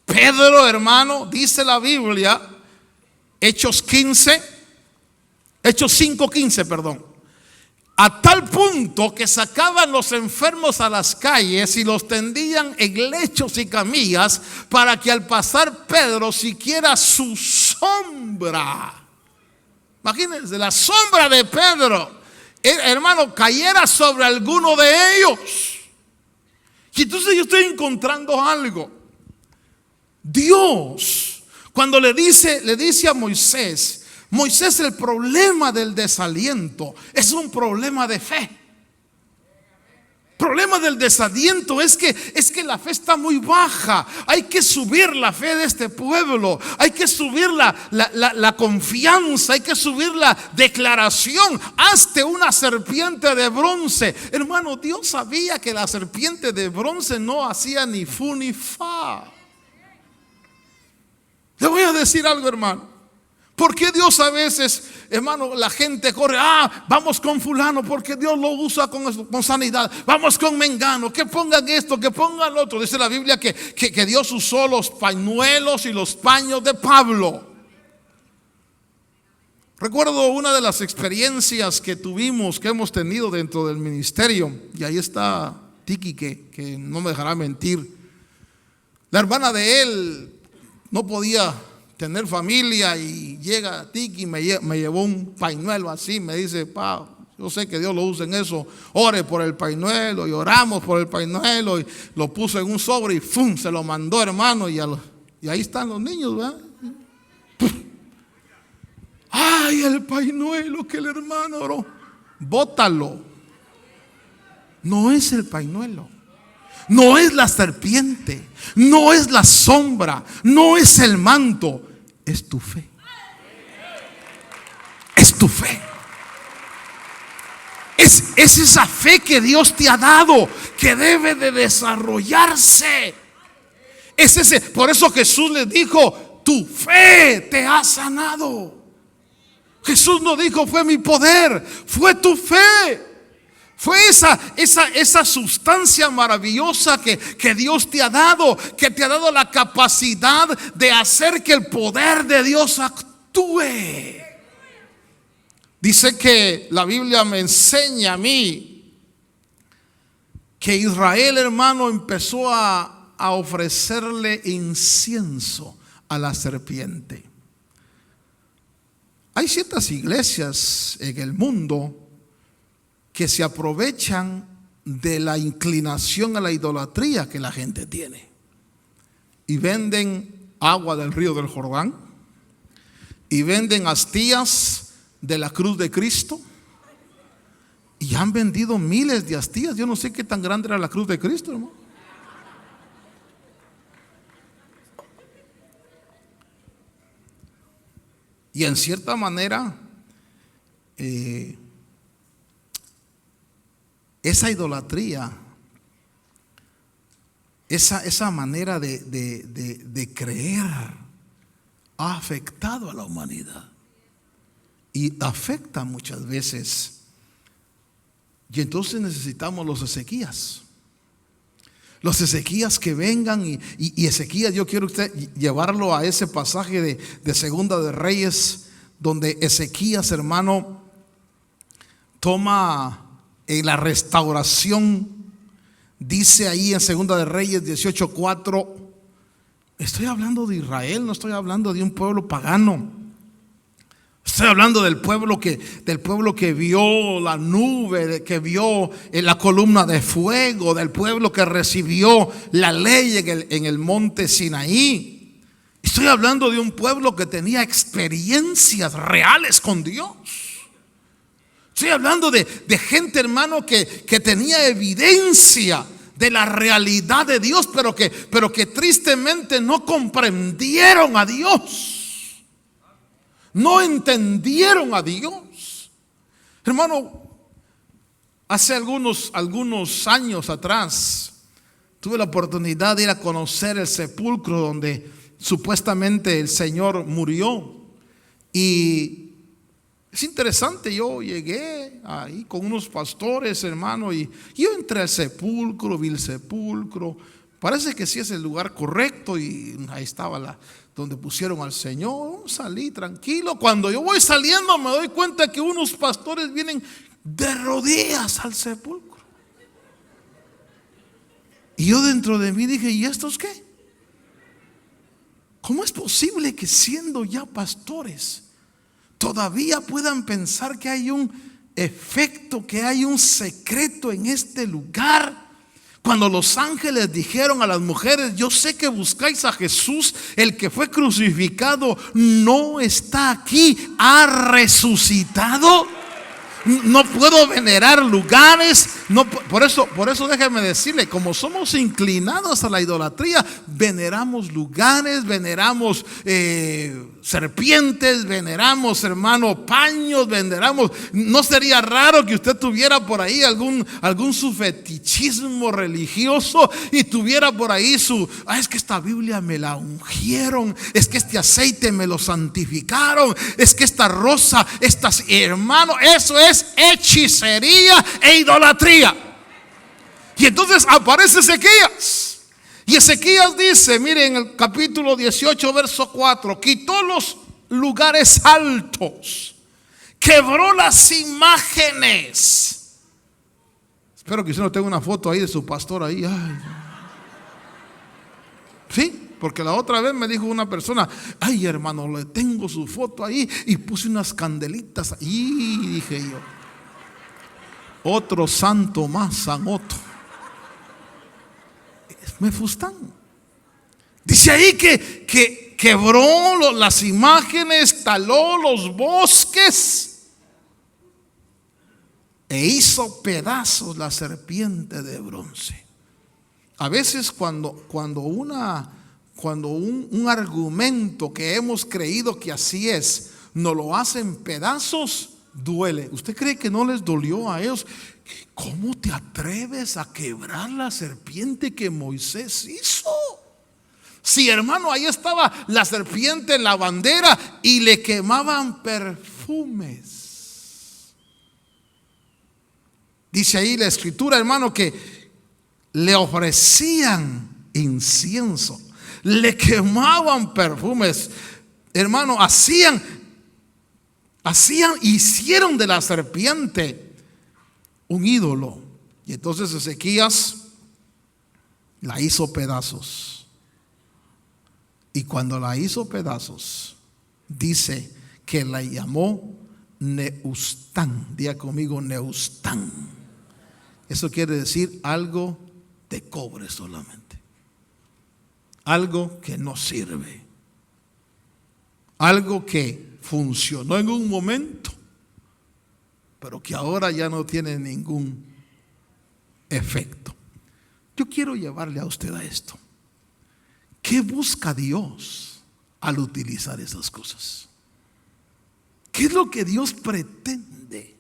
Pedro, hermano, dice la Biblia, Hechos 5:15, perdón. A tal punto que sacaban los enfermos a las calles y los tendían en lechos y camillas para que al pasar Pedro siquiera su sombra, imagínense, la sombra de Pedro, hermano, cayera sobre alguno de ellos. Y entonces yo estoy encontrando algo. Dios, cuando le dice a Moisés, el problema del desaliento es un problema de fe. Problema del desaliento es que la fe está muy baja. Hay que subir la fe de este pueblo. Hay que subir la confianza. Hay que subir la declaración. Hazte una serpiente de bronce. Hermano, Dios sabía que la serpiente de bronce no hacía ni fu ni fa. Le voy a decir algo, hermano. ¿Por qué Dios a veces, hermano, la gente corre? Vamos con fulano porque Dios lo usa con sanidad. Vamos con mengano, que pongan esto, que pongan lo otro. Dice la Biblia que Dios usó los pañuelos y los paños de Pablo. Recuerdo una de las experiencias que hemos tenido dentro del ministerio. Y ahí está Tiki, que no me dejará mentir. La hermana de él no podía tener familia y llega Tiki y me llevó un pañuelo así. Me dice: yo sé que Dios lo usa en eso. Ore por el pañuelo. Y oramos por el pañuelo. Y lo puso en un sobre y ¡fum! Se lo mandó, hermano. Y ahí están los niños, ¿verdad? ¡Ay, el pañuelo que el hermano oró! Bótalo. No es el pañuelo. No es la serpiente, no es la sombra, no es el manto, es tu fe. Es tu fe. Es esa fe que Dios te ha dado, que debe de desarrollarse. Es ese. Por eso Jesús les dijo: tu fe te ha sanado. Jesús no dijo: fue mi poder, fue tu fe. Fue esa sustancia maravillosa que Dios te ha dado, que te ha dado la capacidad de hacer que el poder de Dios actúe. Dice que la Biblia me enseña a mí que Israel, hermano, empezó a ofrecerle incienso a la serpiente. Hay ciertas iglesias en el mundo que se aprovechan de la inclinación a la idolatría que la gente tiene y venden agua del río del Jordán y venden astillas de la cruz de Cristo, y han vendido miles de astillas. Yo no sé qué tan grande era la cruz de Cristo, hermano. Y en cierta manera esa idolatría, esa manera de creer ha afectado a la humanidad y afecta muchas veces. Y entonces necesitamos los Ezequías. Los Ezequías que vengan y Ezequías, yo quiero usted llevarlo a ese pasaje de Segunda de Reyes, donde Ezequías, hermano, toma en la restauración. Dice ahí en Segunda de Reyes 18:4. Estoy hablando de Israel, no estoy hablando de un pueblo pagano. Estoy hablando del pueblo que vio la nube, que vio la columna de fuego, del pueblo que recibió la ley en el monte Sinaí. Estoy hablando de un pueblo que tenía experiencias reales con Dios. Estoy hablando de gente, hermano, que tenía evidencia de la realidad de Dios, pero que tristemente no comprendieron a Dios. no entendieron a Dios. Hermano, hace algunos años atrás tuve la oportunidad de ir a conocer el sepulcro donde supuestamente el Señor murió. Y es interesante, yo llegué ahí con unos pastores, hermano, y yo entré al sepulcro, vi el sepulcro. Parece que sí es el lugar correcto y ahí estaba donde pusieron al Señor. Salí tranquilo. Cuando yo voy saliendo me doy cuenta que unos pastores vienen de rodillas al sepulcro. Y yo dentro de mí dije, ¿y estos qué? ¿Cómo es posible que siendo ya pastores todavía puedan pensar que hay un efecto, que hay un secreto en este lugar? Cuando los ángeles dijeron a las mujeres, yo sé que buscáis a Jesús, el que fue crucificado, no está aquí, ha resucitado. No puedo venerar lugares, por eso déjeme decirle, como somos inclinados a la idolatría, veneramos lugares, veneramos serpientes, veneramos, hermano, paños, veneramos. No sería raro que usted tuviera por ahí algún su fetichismo religioso y tuviera por ahí es que esta Biblia me la ungieron, es que este aceite me lo santificaron, es que esta rosa, hermano, eso es hechicería e idolatría. Y entonces aparece Ezequías, y Ezequías dice, miren, en el capítulo 18 verso 4, quitó los lugares altos, quebró las imágenes. Espero que usted no tenga una foto ahí de su pastor ahí. Ay. ¿Sí? Porque la otra vez me dijo una persona, ay hermano, le tengo su foto ahí y puse unas candelitas ahí. Y dije yo, otro santo más, San Otto. Me fustan. Dice ahí que quebró las imágenes, taló los bosques e hizo pedazos la serpiente de bronce. A veces cuando un argumento que hemos creído que así es, nos lo hacen pedazos, duele. ¿Usted cree que no les dolió a ellos? ¿Cómo te atreves a quebrar la serpiente que Moisés hizo? Sí, hermano, ahí estaba la serpiente en la bandera y le quemaban perfumes. Dice ahí la escritura, hermano, que le ofrecían incienso, le quemaban perfumes, hermano, hicieron de la serpiente un ídolo. Y entonces Ezequías la hizo pedazos. Y cuando la hizo pedazos, dice que la llamó Nehushtan. Diga conmigo, Nehushtan. Eso quiere decir algo de cobre solamente, algo que no sirve, algo que funcionó en un momento, pero que ahora ya no tiene ningún efecto. Yo quiero llevarle a usted a esto. ¿Qué busca Dios al utilizar esas cosas? ¿Qué es lo que Dios pretende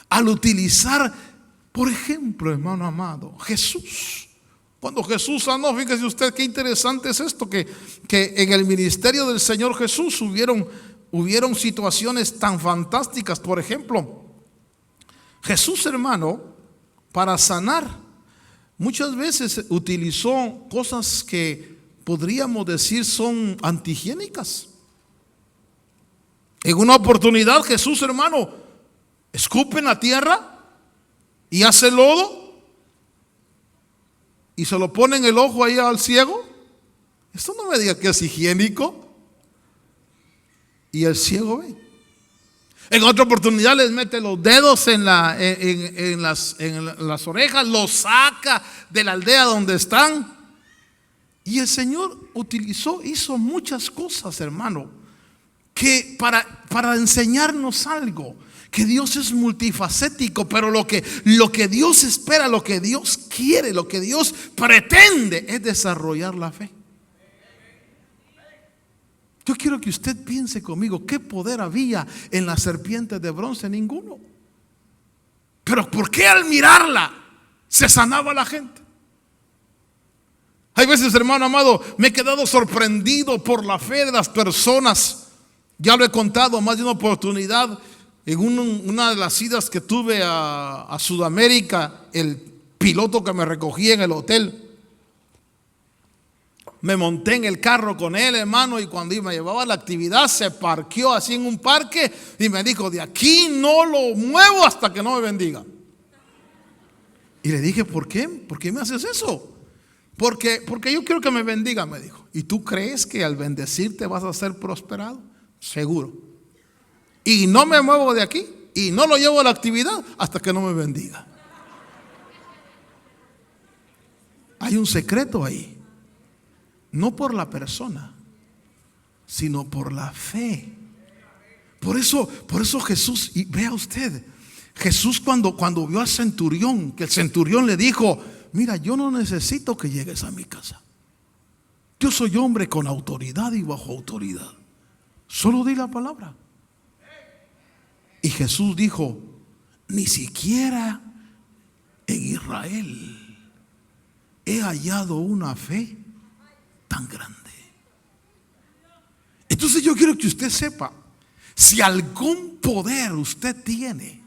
al utilizar, por ejemplo, hermano amado, Jesús? Cuando Jesús sanó, fíjese usted qué interesante es esto, que en el ministerio del Señor Jesús hubieron situaciones tan fantásticas. Por ejemplo, Jesús, hermano, para sanar, muchas veces utilizó cosas que podríamos decir son antihigiénicas. En una oportunidad Jesús, hermano, escupe en la tierra y hace lodo y se lo pone en el ojo ahí al ciego. Esto no me diga que es higiénico. Y el ciego ve. En otra oportunidad les mete los dedos en las orejas, los saca de la aldea donde están. Y el Señor hizo muchas cosas, hermano, que para enseñarnos algo, que Dios es multifacético, pero lo que Dios espera, lo que Dios quiere, lo que Dios pretende es desarrollar la fe. Yo quiero que usted piense conmigo, ¿qué poder había en la serpiente de bronce? Ninguno. Pero ¿por qué al mirarla se sanaba la gente? Hay veces, hermano amado, me he quedado sorprendido por la fe de las personas. Ya lo he contado más de una oportunidad. En una de las idas que tuve a Sudamérica, el piloto que me recogía en el hotel, me monté en el carro con él, hermano, y cuando me llevaba a la actividad se parqueó así en un parque y me dijo: de aquí no lo muevo hasta que no me bendiga. Y le dije: ¿por qué? ¿Por qué me haces eso? Porque yo quiero que me bendiga, me dijo. ¿Y tú crees que al bendecirte vas a ser prosperado? Seguro. Y no me muevo de aquí y no lo llevo a la actividad hasta que no me bendiga. Hay un secreto ahí. No por la persona, sino por la fe. Por eso Jesús, y vea usted, Jesús cuando vio al centurión, que el centurión le dijo: mira, yo no necesito que llegues a mi casa. Yo soy hombre con autoridad y bajo autoridad. Solo di la palabra. Y Jesús dijo: ni siquiera en Israel he hallado una fe tan grande. Entonces yo quiero que usted sepa, si algún poder usted tiene,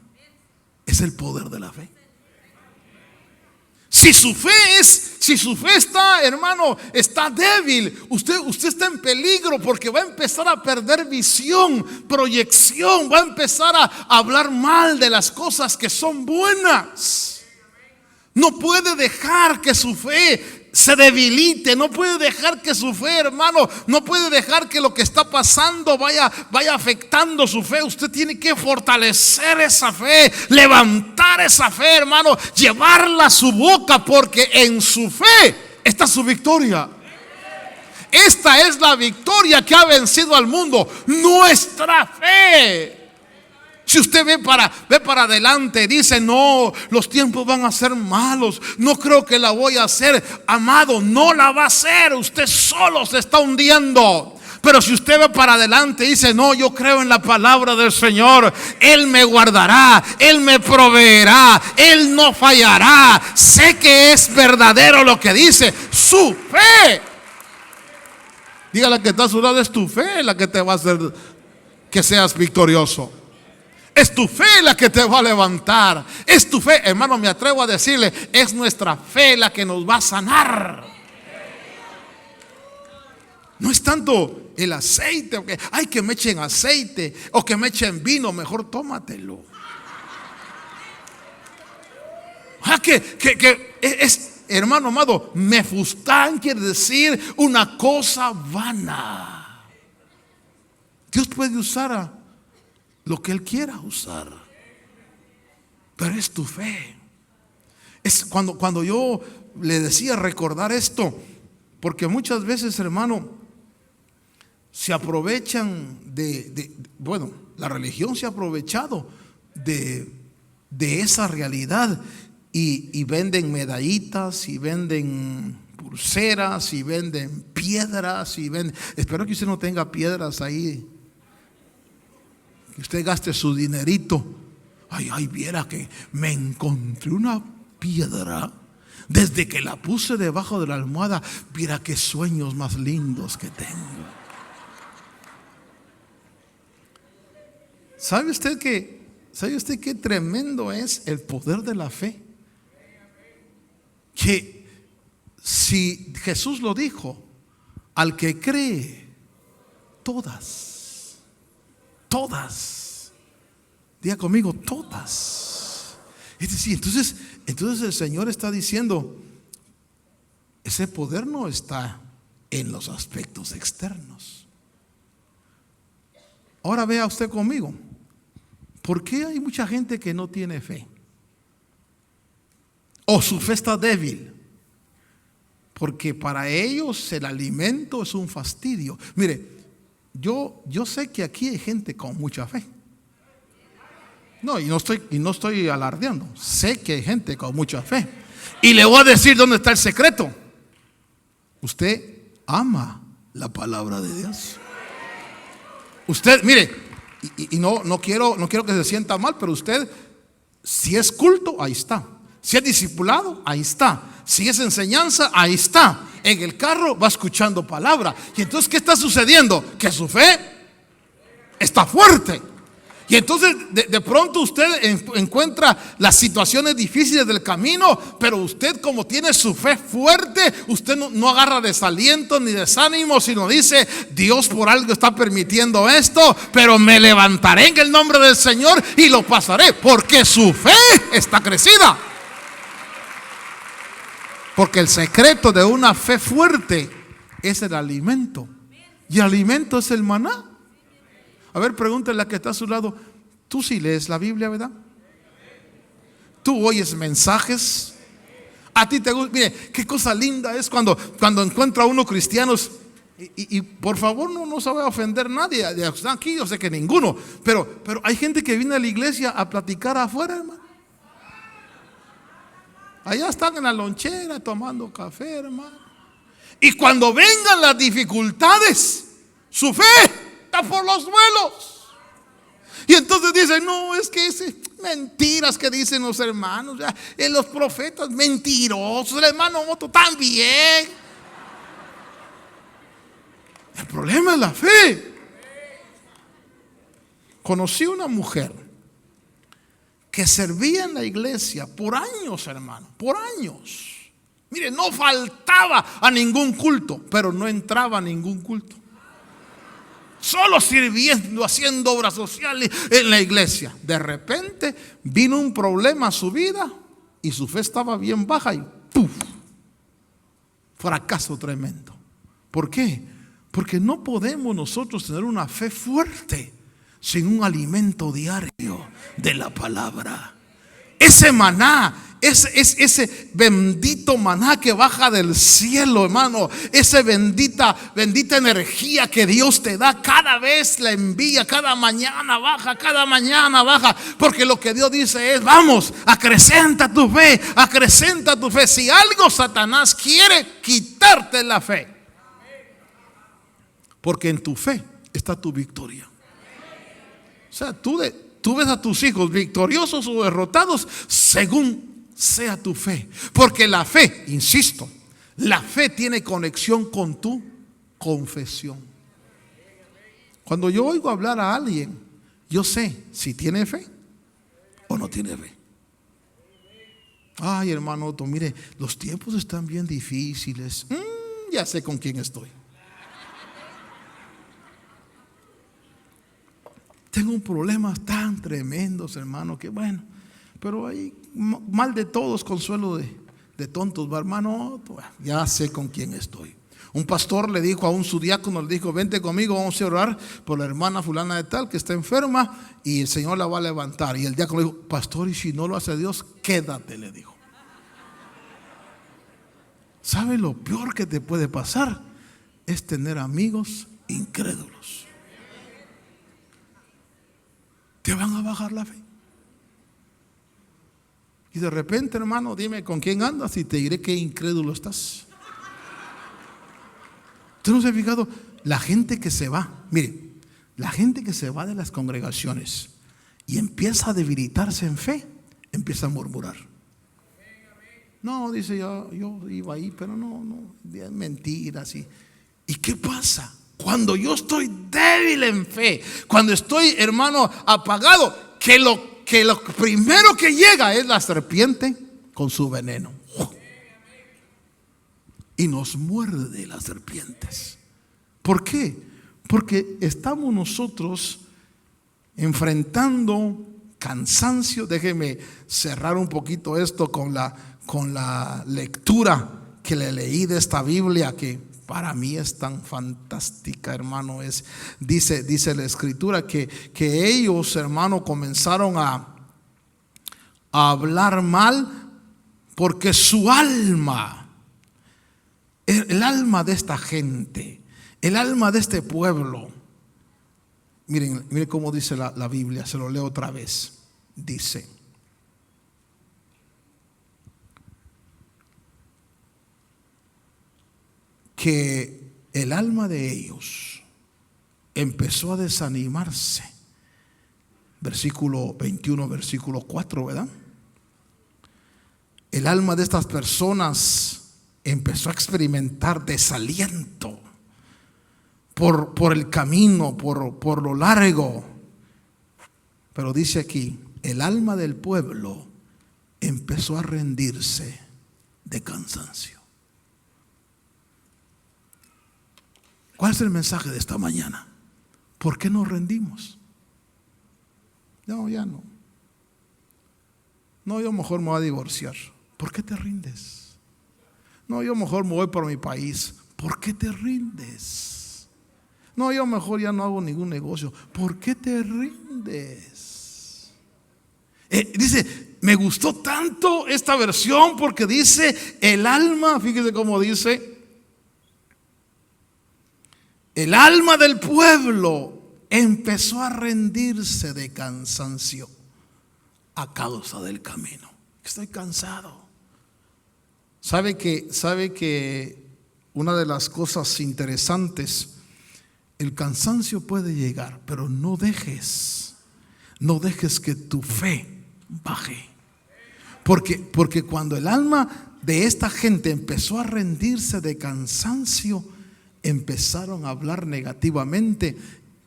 es el poder de la fe. Si su fe está, hermano, está débil, usted está en peligro, porque va a empezar a perder visión, proyección, va a empezar a hablar mal de las cosas que son buenas. No puede dejar que su fe se debilite, no puede dejar que su fe, hermano, no puede dejar que lo que está pasando vaya afectando su fe. Usted tiene que fortalecer esa fe, levantar esa fe, hermano, llevarla a su boca, porque en su fe está su victoria. Esta es la victoria que ha vencido al mundo, nuestra fe. Si usted ve para adelante, dice: no, los tiempos van a ser malos, no creo que la voy a hacer. Amado, no la va a hacer, usted solo se está hundiendo. Pero si usted ve para adelante y dice: no, yo creo en la palabra del Señor, Él me guardará, Él me proveerá, Él no fallará, sé que es verdadero lo que dice, su fe. Dígale que está a su lado: es tu fe la que te va a hacer que seas victorioso. Es tu fe la que te va a levantar. Es tu fe, hermano, me atrevo a decirle, es nuestra fe la que nos va a sanar. No es tanto el aceite, o que ay, que me echen aceite o que me echen vino, mejor tómatelo. Que es, hermano amado, mefustán quiere decir una cosa vana. Dios puede usar a lo que Él quiera usar, pero es tu fe. Es cuando yo le decía recordar esto, porque muchas veces, hermano, se aprovechan bueno, la religión se ha aprovechado de esa realidad y venden medallitas y venden pulseras y venden piedras y venden. Espero que usted no tenga piedras ahí, que usted gaste su dinerito. Ay, viera que me encontré una piedra. Desde que la puse debajo de la almohada, viera qué sueños más lindos que tengo. ¿Sabe usted qué tremendo es el poder de la fe? Que si Jesús lo dijo, al que cree, todas, diga conmigo, todas. Es decir, entonces el Señor está diciendo, ese poder no está en los aspectos externos. Ahora vea usted conmigo, ¿por qué hay mucha gente que no tiene fe? O su fe está débil. Porque para ellos el alimento es un fastidio. Mire, yo sé que aquí hay gente con mucha fe. No, y no estoy alardeando. Sé que hay gente con mucha fe. Y le voy a decir dónde está el secreto. Usted ama la palabra de Dios. Usted, mire, y no quiero que se sienta mal, pero usted, si es culto, ahí está. Si es discipulado, ahí está. Si es enseñanza, ahí está. En el carro va escuchando palabra. Y entonces, ¿qué está sucediendo? Que su fe está fuerte. Y entonces de pronto usted encuentra las situaciones difíciles del camino, pero usted, como tiene su fe fuerte, usted no agarra desaliento ni desánimo, sino dice: Dios por algo está permitiendo esto, pero me levantaré en el nombre del Señor y lo pasaré, porque su fe está crecida. Porque el secreto de una fe fuerte es el alimento. Y el alimento es el maná. A ver, pregúntale a la que está a su lado: tú sí lees la Biblia, ¿verdad? Tú oyes mensajes. A ti te gusta. Mire, qué cosa linda es cuando encuentra uno cristianos. Y por favor, no se va a ofender nadie. Aquí yo sé que ninguno. Pero hay gente que viene a la iglesia a platicar afuera, hermano. Allá están en la lonchera tomando café, hermano. Y cuando vengan las dificultades, su fe está por los suelos. Y entonces dicen: no, es que mentiras que dicen los hermanos, los profetas mentirosos, el hermano Moto también. El problema es la fe. Conocí una mujer que servía en la iglesia por años, hermano, por años. Mire, no faltaba a ningún culto, pero no entraba a ningún culto. Solo sirviendo, haciendo obras sociales en la iglesia. De repente vino un problema a su vida y su fe estaba bien baja y ¡puf! Fracaso tremendo. ¿Por qué? Porque no podemos nosotros tener una fe fuerte sin un alimento diario de la palabra. Ese maná, ese bendito maná que baja del cielo, hermano, esa bendita energía que Dios te da, cada vez la envía, cada mañana baja, porque lo que Dios dice es: vamos, acrecenta tu fe, acrecenta tu fe. Si algo Satanás quiere, quitarte la fe, porque en tu fe está tu victoria. O sea, tú ves a tus hijos victoriosos o derrotados según sea tu fe. Porque la fe, insisto, la fe tiene conexión con tu confesión. Cuando yo oigo hablar a alguien, yo sé si tiene fe o no tiene fe. Ay, hermano Otto, mire, los tiempos están bien difíciles. Ya sé con quién estoy. Tengo problemas tan tremendos, hermano, que bueno, pero hay mal de todos, consuelo de tontos, ¿va, hermano? Ya sé con quién estoy. Un pastor le dijo a un su diácono, le dijo: vente conmigo, vamos a orar por la hermana fulana de tal que está enferma y el Señor la va a levantar. Y el diácono le dijo: pastor, y si no lo hace Dios, quédate, le dijo. ¿Sabe lo peor que te puede pasar? Es tener amigos incrédulos. Te van a bajar la fe. Y de repente, hermano, dime con quién andas y te diré qué incrédulo estás. ¿Usted no se ha fijado? La gente que se va, mire, la gente que se va de las congregaciones y empieza a debilitarse en fe, empieza a murmurar. No, dice, yo iba ahí, pero no, mentiras. ¿Y qué pasa? Cuando yo estoy débil en fe, cuando estoy, hermano, apagado, que lo primero que llega es la serpiente con su veneno. Y nos muerde las serpientes. ¿Por qué? Porque estamos nosotros enfrentando cansancio. Déjeme cerrar un poquito esto con la lectura que le leí de esta Biblia, que para mí es tan fantástica, hermano. Dice la escritura que ellos, hermano, comenzaron a hablar mal porque su alma, el alma de esta gente, el alma de este pueblo, miren cómo dice la Biblia, se lo leo otra vez. Dice: que el alma de ellos empezó a desanimarse. Versículo 21, versículo 4, ¿verdad? El alma de estas personas empezó a experimentar desaliento por el camino, por lo largo. Pero dice aquí, el alma del pueblo empezó a rendirse de cansancio. ¿Cuál es el mensaje de esta mañana? ¿Por qué nos rendimos? No, ya no. No, yo mejor me voy a divorciar. ¿Por qué te rindes? No, yo mejor me voy para mi país. ¿Por qué te rindes? No, yo mejor ya no hago ningún negocio. ¿Por qué te rindes? Dice, me gustó tanto esta versión porque dice el alma, fíjese cómo dice, el alma del pueblo empezó a rendirse de cansancio a causa del camino. Estoy cansado. ¿Sabe que una de las cosas interesantes, el cansancio puede llegar, pero no dejes que tu fe baje. Porque cuando el alma de esta gente empezó a rendirse de cansancio, empezaron a hablar negativamente.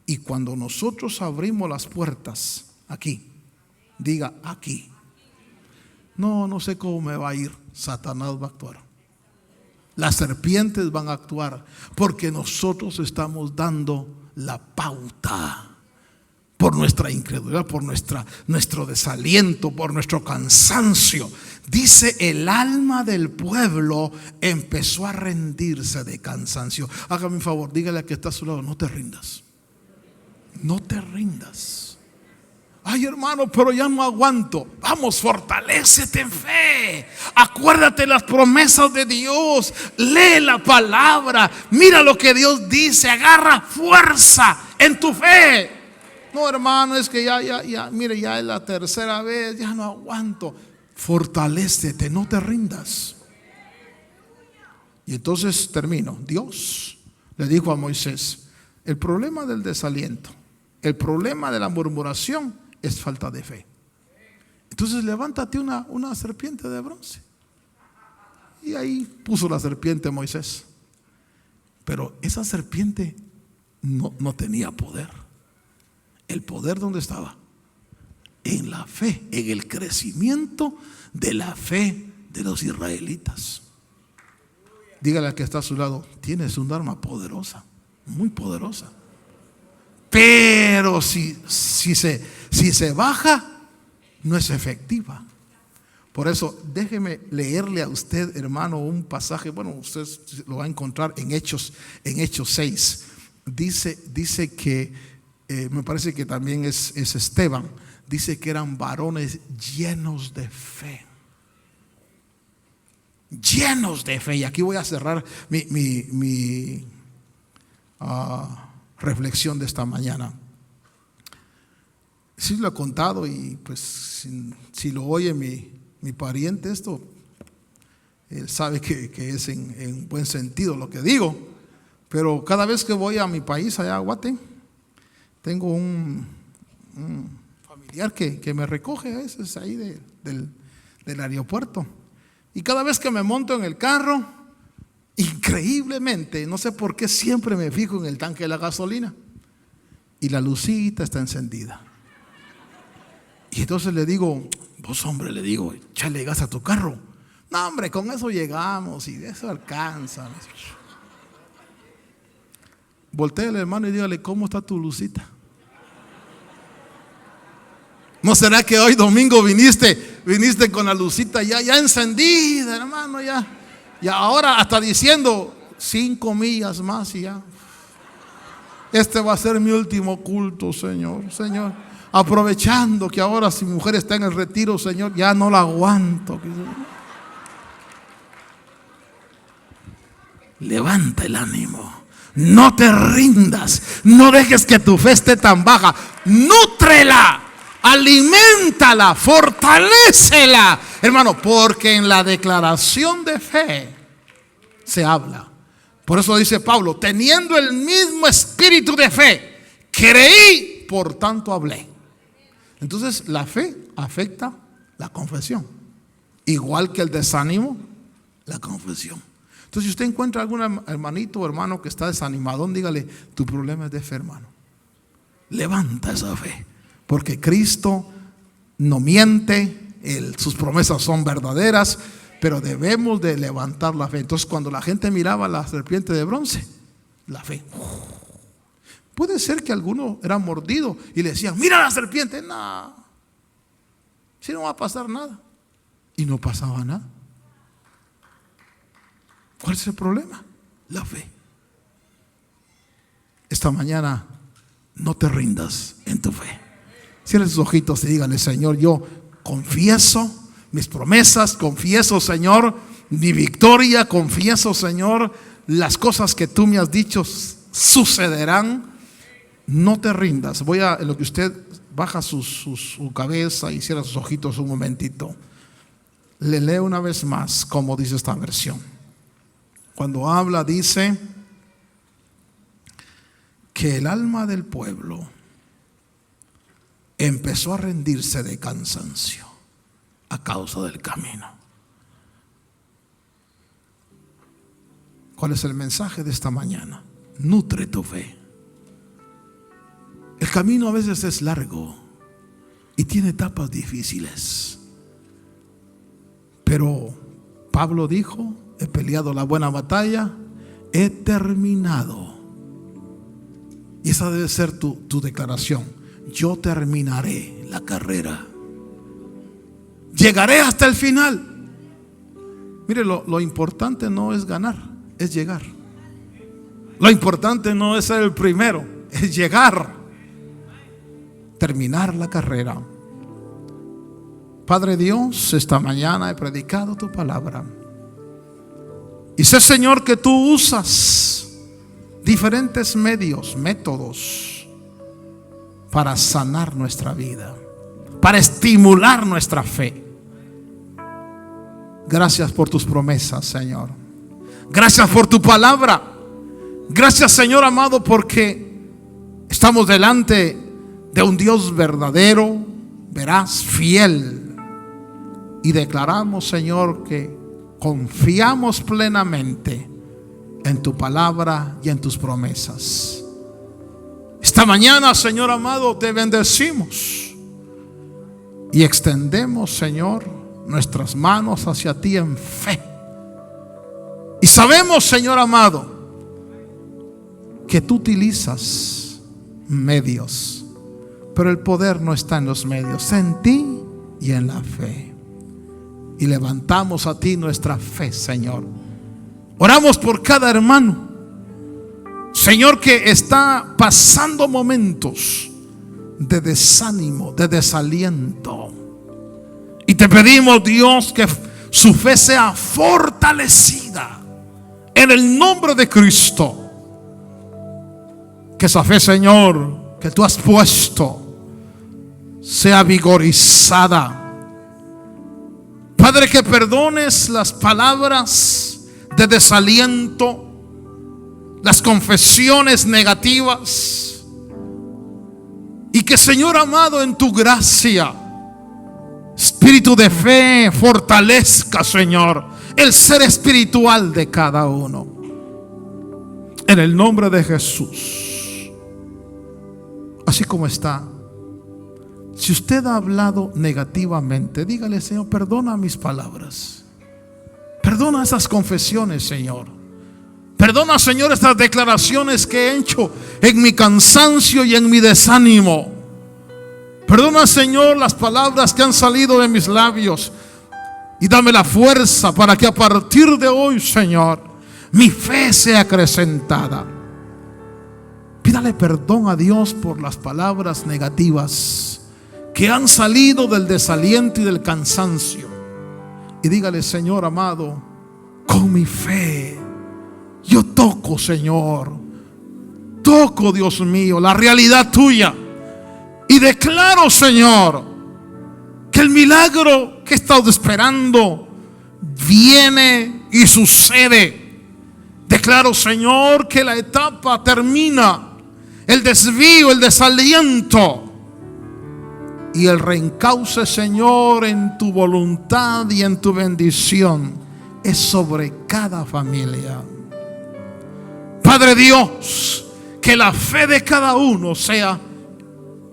Y cuando nosotros abrimos las puertas, aquí, diga aquí, no sé cómo me va a ir, Satanás va a actuar. Las serpientes van a actuar porque nosotros estamos dando la pauta por nuestra incredulidad, por nuestro desaliento, por nuestro cansancio. Dice, el alma del pueblo empezó a rendirse de cansancio. Hágame un favor, dígale a que está a su lado, no te rindas. No te rindas. Ay, hermano, pero ya no aguanto. Vamos, fortalécete en fe. Acuérdate las promesas de Dios. Lee la palabra. Mira lo que Dios dice. Agarra fuerza en tu fe. No, hermano, es que ya, mire, ya es la tercera vez. Ya no aguanto. Fortalécete, no te rindas. Y entonces termino. Dios le dijo a Moisés, el problema del desaliento, el problema de la murmuración es falta de fe. Entonces levántate una serpiente de bronce. Y ahí puso la serpiente Moisés. Pero esa serpiente no tenía poder. ¿El poder dónde estaba? En la fe, en el crecimiento de la fe de los israelitas. Dígale al que está a su lado, tienes un arma poderosa, muy poderosa. Pero si se baja, no es efectiva. Por eso déjeme leerle a usted, hermano, un pasaje. Bueno, usted lo va a encontrar en Hechos 6. Dice que, me parece que también es Esteban. Dice que eran varones llenos de fe. Llenos de fe. Y aquí voy a cerrar mi reflexión de esta mañana. Sí lo he contado y pues si lo oye mi pariente esto, él sabe que es en buen sentido lo que digo. Pero cada vez que voy a mi país, allá a Guate, tengo un familiar que me recoge a veces ahí del aeropuerto. Y cada vez que me monto en el carro, increíblemente, no sé por qué siempre me fijo en el tanque de la gasolina y la lucita está encendida. Y entonces le digo, vos hombre, le digo, échale gas a tu carro. No hombre, con eso llegamos y eso alcanza. Voltea al hermano y dígale, ¿cómo está tu lucita? ¿No será que hoy domingo viniste con la lucita ya encendida, hermano? Y ahora hasta diciendo 5 millas más y ya. Este va a ser mi último culto, Señor. Aprovechando que ahora si mi mujer está en el retiro, Señor, ya no la aguanto. Levanta el ánimo. No te rindas. No dejes que tu fe esté tan baja. Nútrela. Aliméntala, fortalécela, hermano, porque en la declaración de fe se habla. Por eso dice Pablo, teniendo el mismo espíritu de fe, Creí, por tanto hablé. Entonces la fe afecta la confesión. Igual que el desánimo, la confesión. Entonces si usted encuentra algún hermanito o hermano que está desanimado, dígale, tu problema es de fe, hermano. Levanta esa fe, porque Cristo no miente, sus promesas son verdaderas, pero debemos de levantar la fe. Entonces cuando la gente miraba a la serpiente de bronce, la fe. Puede ser que alguno era mordido y le decían, mira la serpiente. No, si no va a pasar nada. Y no pasaba nada. ¿Cuál es el problema? La fe. Esta mañana no te rindas en tu fe. Cierra sus ojitos y dígale, Señor, yo confieso mis promesas, confieso, Señor, mi victoria, confieso, Señor, las cosas que tú me has dicho sucederán. No te rindas. En lo que usted baja su cabeza y cierra sus ojitos un momentito, le leo una vez más como dice esta versión. Cuando habla, dice que el alma del pueblo empezó a rendirse de cansancio a causa del camino. ¿Cuál es el mensaje de esta mañana? Nutre tu fe. El camino a veces es largo y tiene etapas difíciles, pero Pablo dijo, he peleado la buena batalla, he terminado. Y esa debe ser tu declaración. Yo terminaré la carrera, llegaré hasta el final. Mire, lo importante no es ganar, es llegar. Lo importante no es ser el primero, es llegar, terminar la carrera. Padre Dios, esta mañana he predicado tu palabra y sé, Señor, que tú usas diferentes métodos para sanar nuestra vida, para estimular nuestra fe. Gracias por tus promesas, Señor. Gracias por tu palabra. Gracias, Señor amado, porque estamos delante de un Dios verdadero, veraz, fiel. Y declaramos, Señor, que confiamos plenamente en tu palabra y en tus promesas. Esta mañana, Señor amado, te bendecimos y extendemos, Señor, nuestras manos hacia ti en fe. Y sabemos, Señor amado, que tú utilizas medios, pero el poder no está en los medios, en ti y en la fe. Y levantamos a ti nuestra fe, Señor. Oramos por cada hermano, Señor, que está pasando momentos de desánimo, de desaliento. Y te pedimos, Dios, que su fe sea fortalecida en el nombre de Cristo. Que esa fe, Señor, que tú has puesto sea vigorizada. Padre, que perdones las palabras de desaliento, las confesiones negativas, y que, Señor amado, en tu gracia, espíritu de fe, fortalezca, Señor, el ser espiritual de cada uno. En el nombre de Jesús. Así como está. Si usted ha hablado negativamente, dígale, Señor, perdona mis palabras. Perdona esas confesiones, Señor. Perdona, Señor, estas declaraciones que he hecho en mi cansancio y en mi desánimo. Perdona, Señor, las palabras que han salido de mis labios. Y dame la fuerza para que a partir de hoy, Señor, mi fe sea acrecentada. Pídale perdón a Dios por las palabras negativas que han salido del desaliento y del cansancio. Y dígale, Señor amado, con mi fe yo toco, Señor, toco, Dios mío, la realidad tuya. Y declaro, Señor, que el milagro que he estado esperando viene y sucede. Declaro, Señor, que la etapa termina el desvío, el desaliento y el reencauce, Señor, en tu voluntad y en tu bendición es sobre cada familia. Padre Dios, que la fe de cada uno sea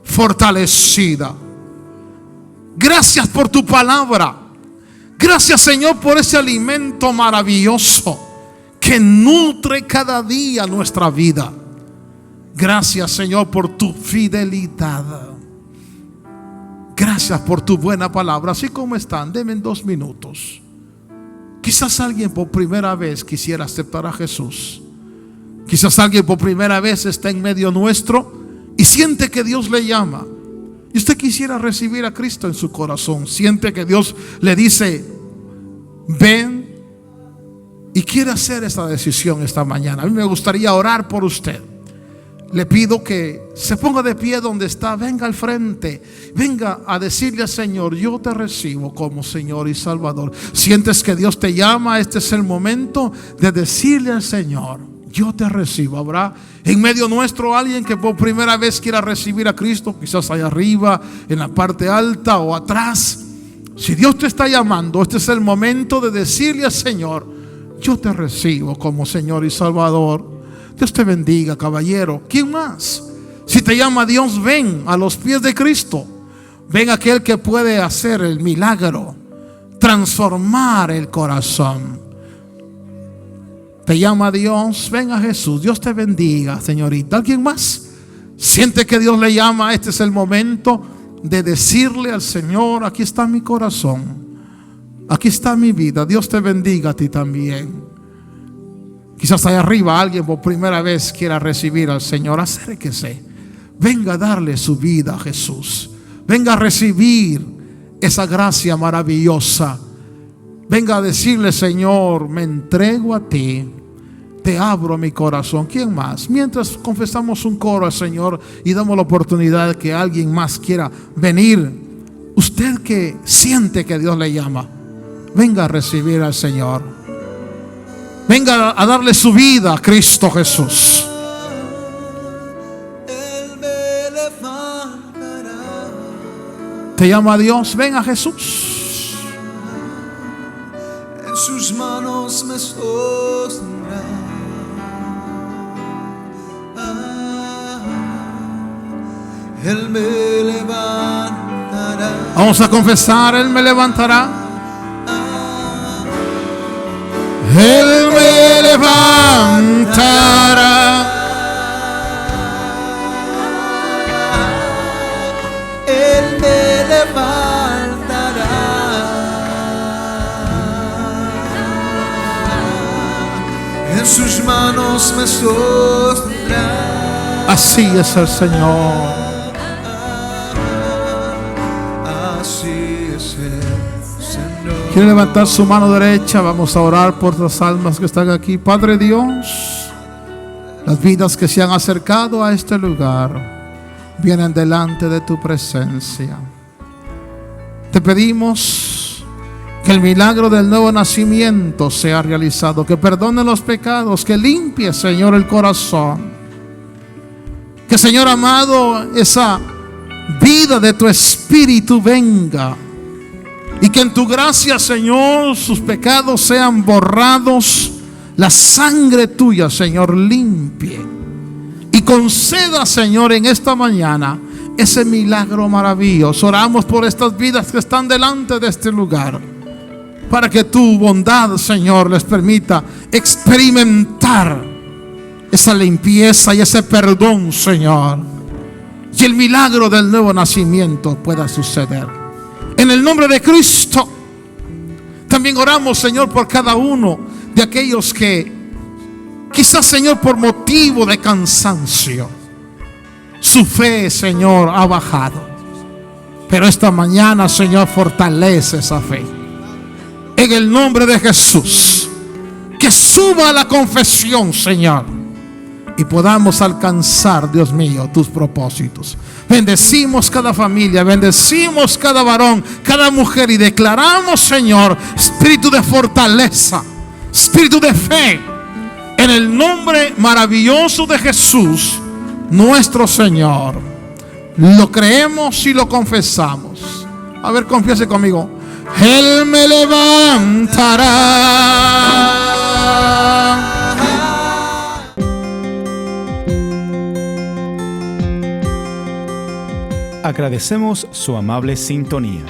fortalecida. Gracias por tu palabra. Gracias, Señor, por ese alimento maravilloso que nutre cada día nuestra vida. Gracias, Señor, por tu fidelidad. Gracias por tu buena palabra. Así como están, denme 2 minutos. Quizás alguien por primera vez quisiera aceptar a Jesús. Quizás alguien por primera vez está en medio nuestro y siente que Dios le llama. Y usted quisiera recibir a Cristo en su corazón. Siente que Dios le dice: ven. Y quiere hacer esta decisión esta mañana. A mí me gustaría orar por usted. Le pido que se ponga de pie donde está. Venga al frente. Venga a decirle al Señor: yo te recibo como Señor y Salvador. Sientes que Dios te llama. Este es el momento de decirle al Señor: yo te recibo. Habrá en medio nuestro alguien que por primera vez quiera recibir a Cristo. Quizás allá arriba, en la parte alta o atrás. Si Dios te está llamando, este es el momento de decirle al Señor: yo te recibo como Señor y Salvador. Dios te bendiga, caballero. ¿Quién más? Si te llama Dios, ven a los pies de Cristo. Ven aquel que puede hacer el milagro, transformar el corazón. Te llama Dios, ven a Jesús. Dios te bendiga, señorita. ¿Alguien más? Siente que Dios le llama. Este es el momento de decirle al Señor: aquí está mi corazón, aquí está mi vida. Dios te bendiga a ti también. Quizás allá arriba alguien por primera vez quiera recibir al Señor. Acérquese. Venga a darle su vida a Jesús. Venga a recibir esa gracia maravillosa. Venga a decirle: Señor, me entrego a ti. Te abro mi corazón. ¿Quién más? Mientras confesamos un coro al Señor y damos la oportunidad de que alguien más quiera venir. Usted que siente que Dios le llama, venga a recibir al Señor. Venga a darle su vida a Cristo Jesús. Te llama Dios, ven a Jesús. En sus manos me sostendrá. Él me levantará. Vamos a confesar: Él me levantará. Él me levantará. Él me levantará. En sus manos me sostendrá. Así es el Señor. Así es el Señor. Quiere levantar su mano derecha. Vamos a orar por las almas que están aquí. Padre Dios, las vidas que se han acercado a este lugar vienen delante de tu presencia. Te pedimos que el milagro del nuevo nacimiento sea realizado, que perdone los pecados, que limpie, Señor, el corazón. Que, Señor amado, esa vida de tu espíritu venga. Y que en tu gracia, Señor, sus pecados sean borrados. La sangre tuya, Señor, limpie. Y conceda, Señor, en esta mañana ese milagro maravilloso. Oramos por estas vidas que están delante de este lugar, para que tu bondad, Señor, les permita experimentar esa limpieza y ese perdón, Señor. Y el milagro del nuevo nacimiento pueda suceder. En el nombre de Cristo. También oramos, Señor, por cada uno de aquellos que quizás, Señor, por motivo de cansancio, su fe, Señor, ha bajado. Pero esta mañana, Señor, fortalece esa fe. En el nombre de Jesús. Que suba la confesión, Señor, y podamos alcanzar, Dios mío, tus propósitos. Bendecimos cada familia, bendecimos cada varón, cada mujer, y declaramos, Señor, espíritu de fortaleza, espíritu de fe. En el nombre maravilloso de Jesús, nuestro Señor. Lo creemos y lo confesamos. A ver, confiese conmigo. Él me levantará. Agradecemos su amable sintonía.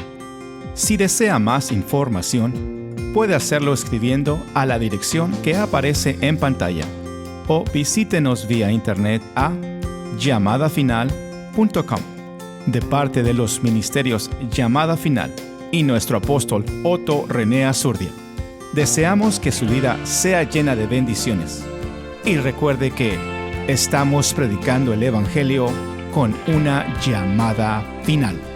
Si desea más información, puede hacerlo escribiendo a la dirección que aparece en pantalla o visítenos vía internet a llamadafinal.com. De parte de los ministerios Llamada Final y nuestro apóstol Otto René Azurdia, deseamos que su vida sea llena de bendiciones. Y recuerde que estamos predicando el Evangelio con una llamada final.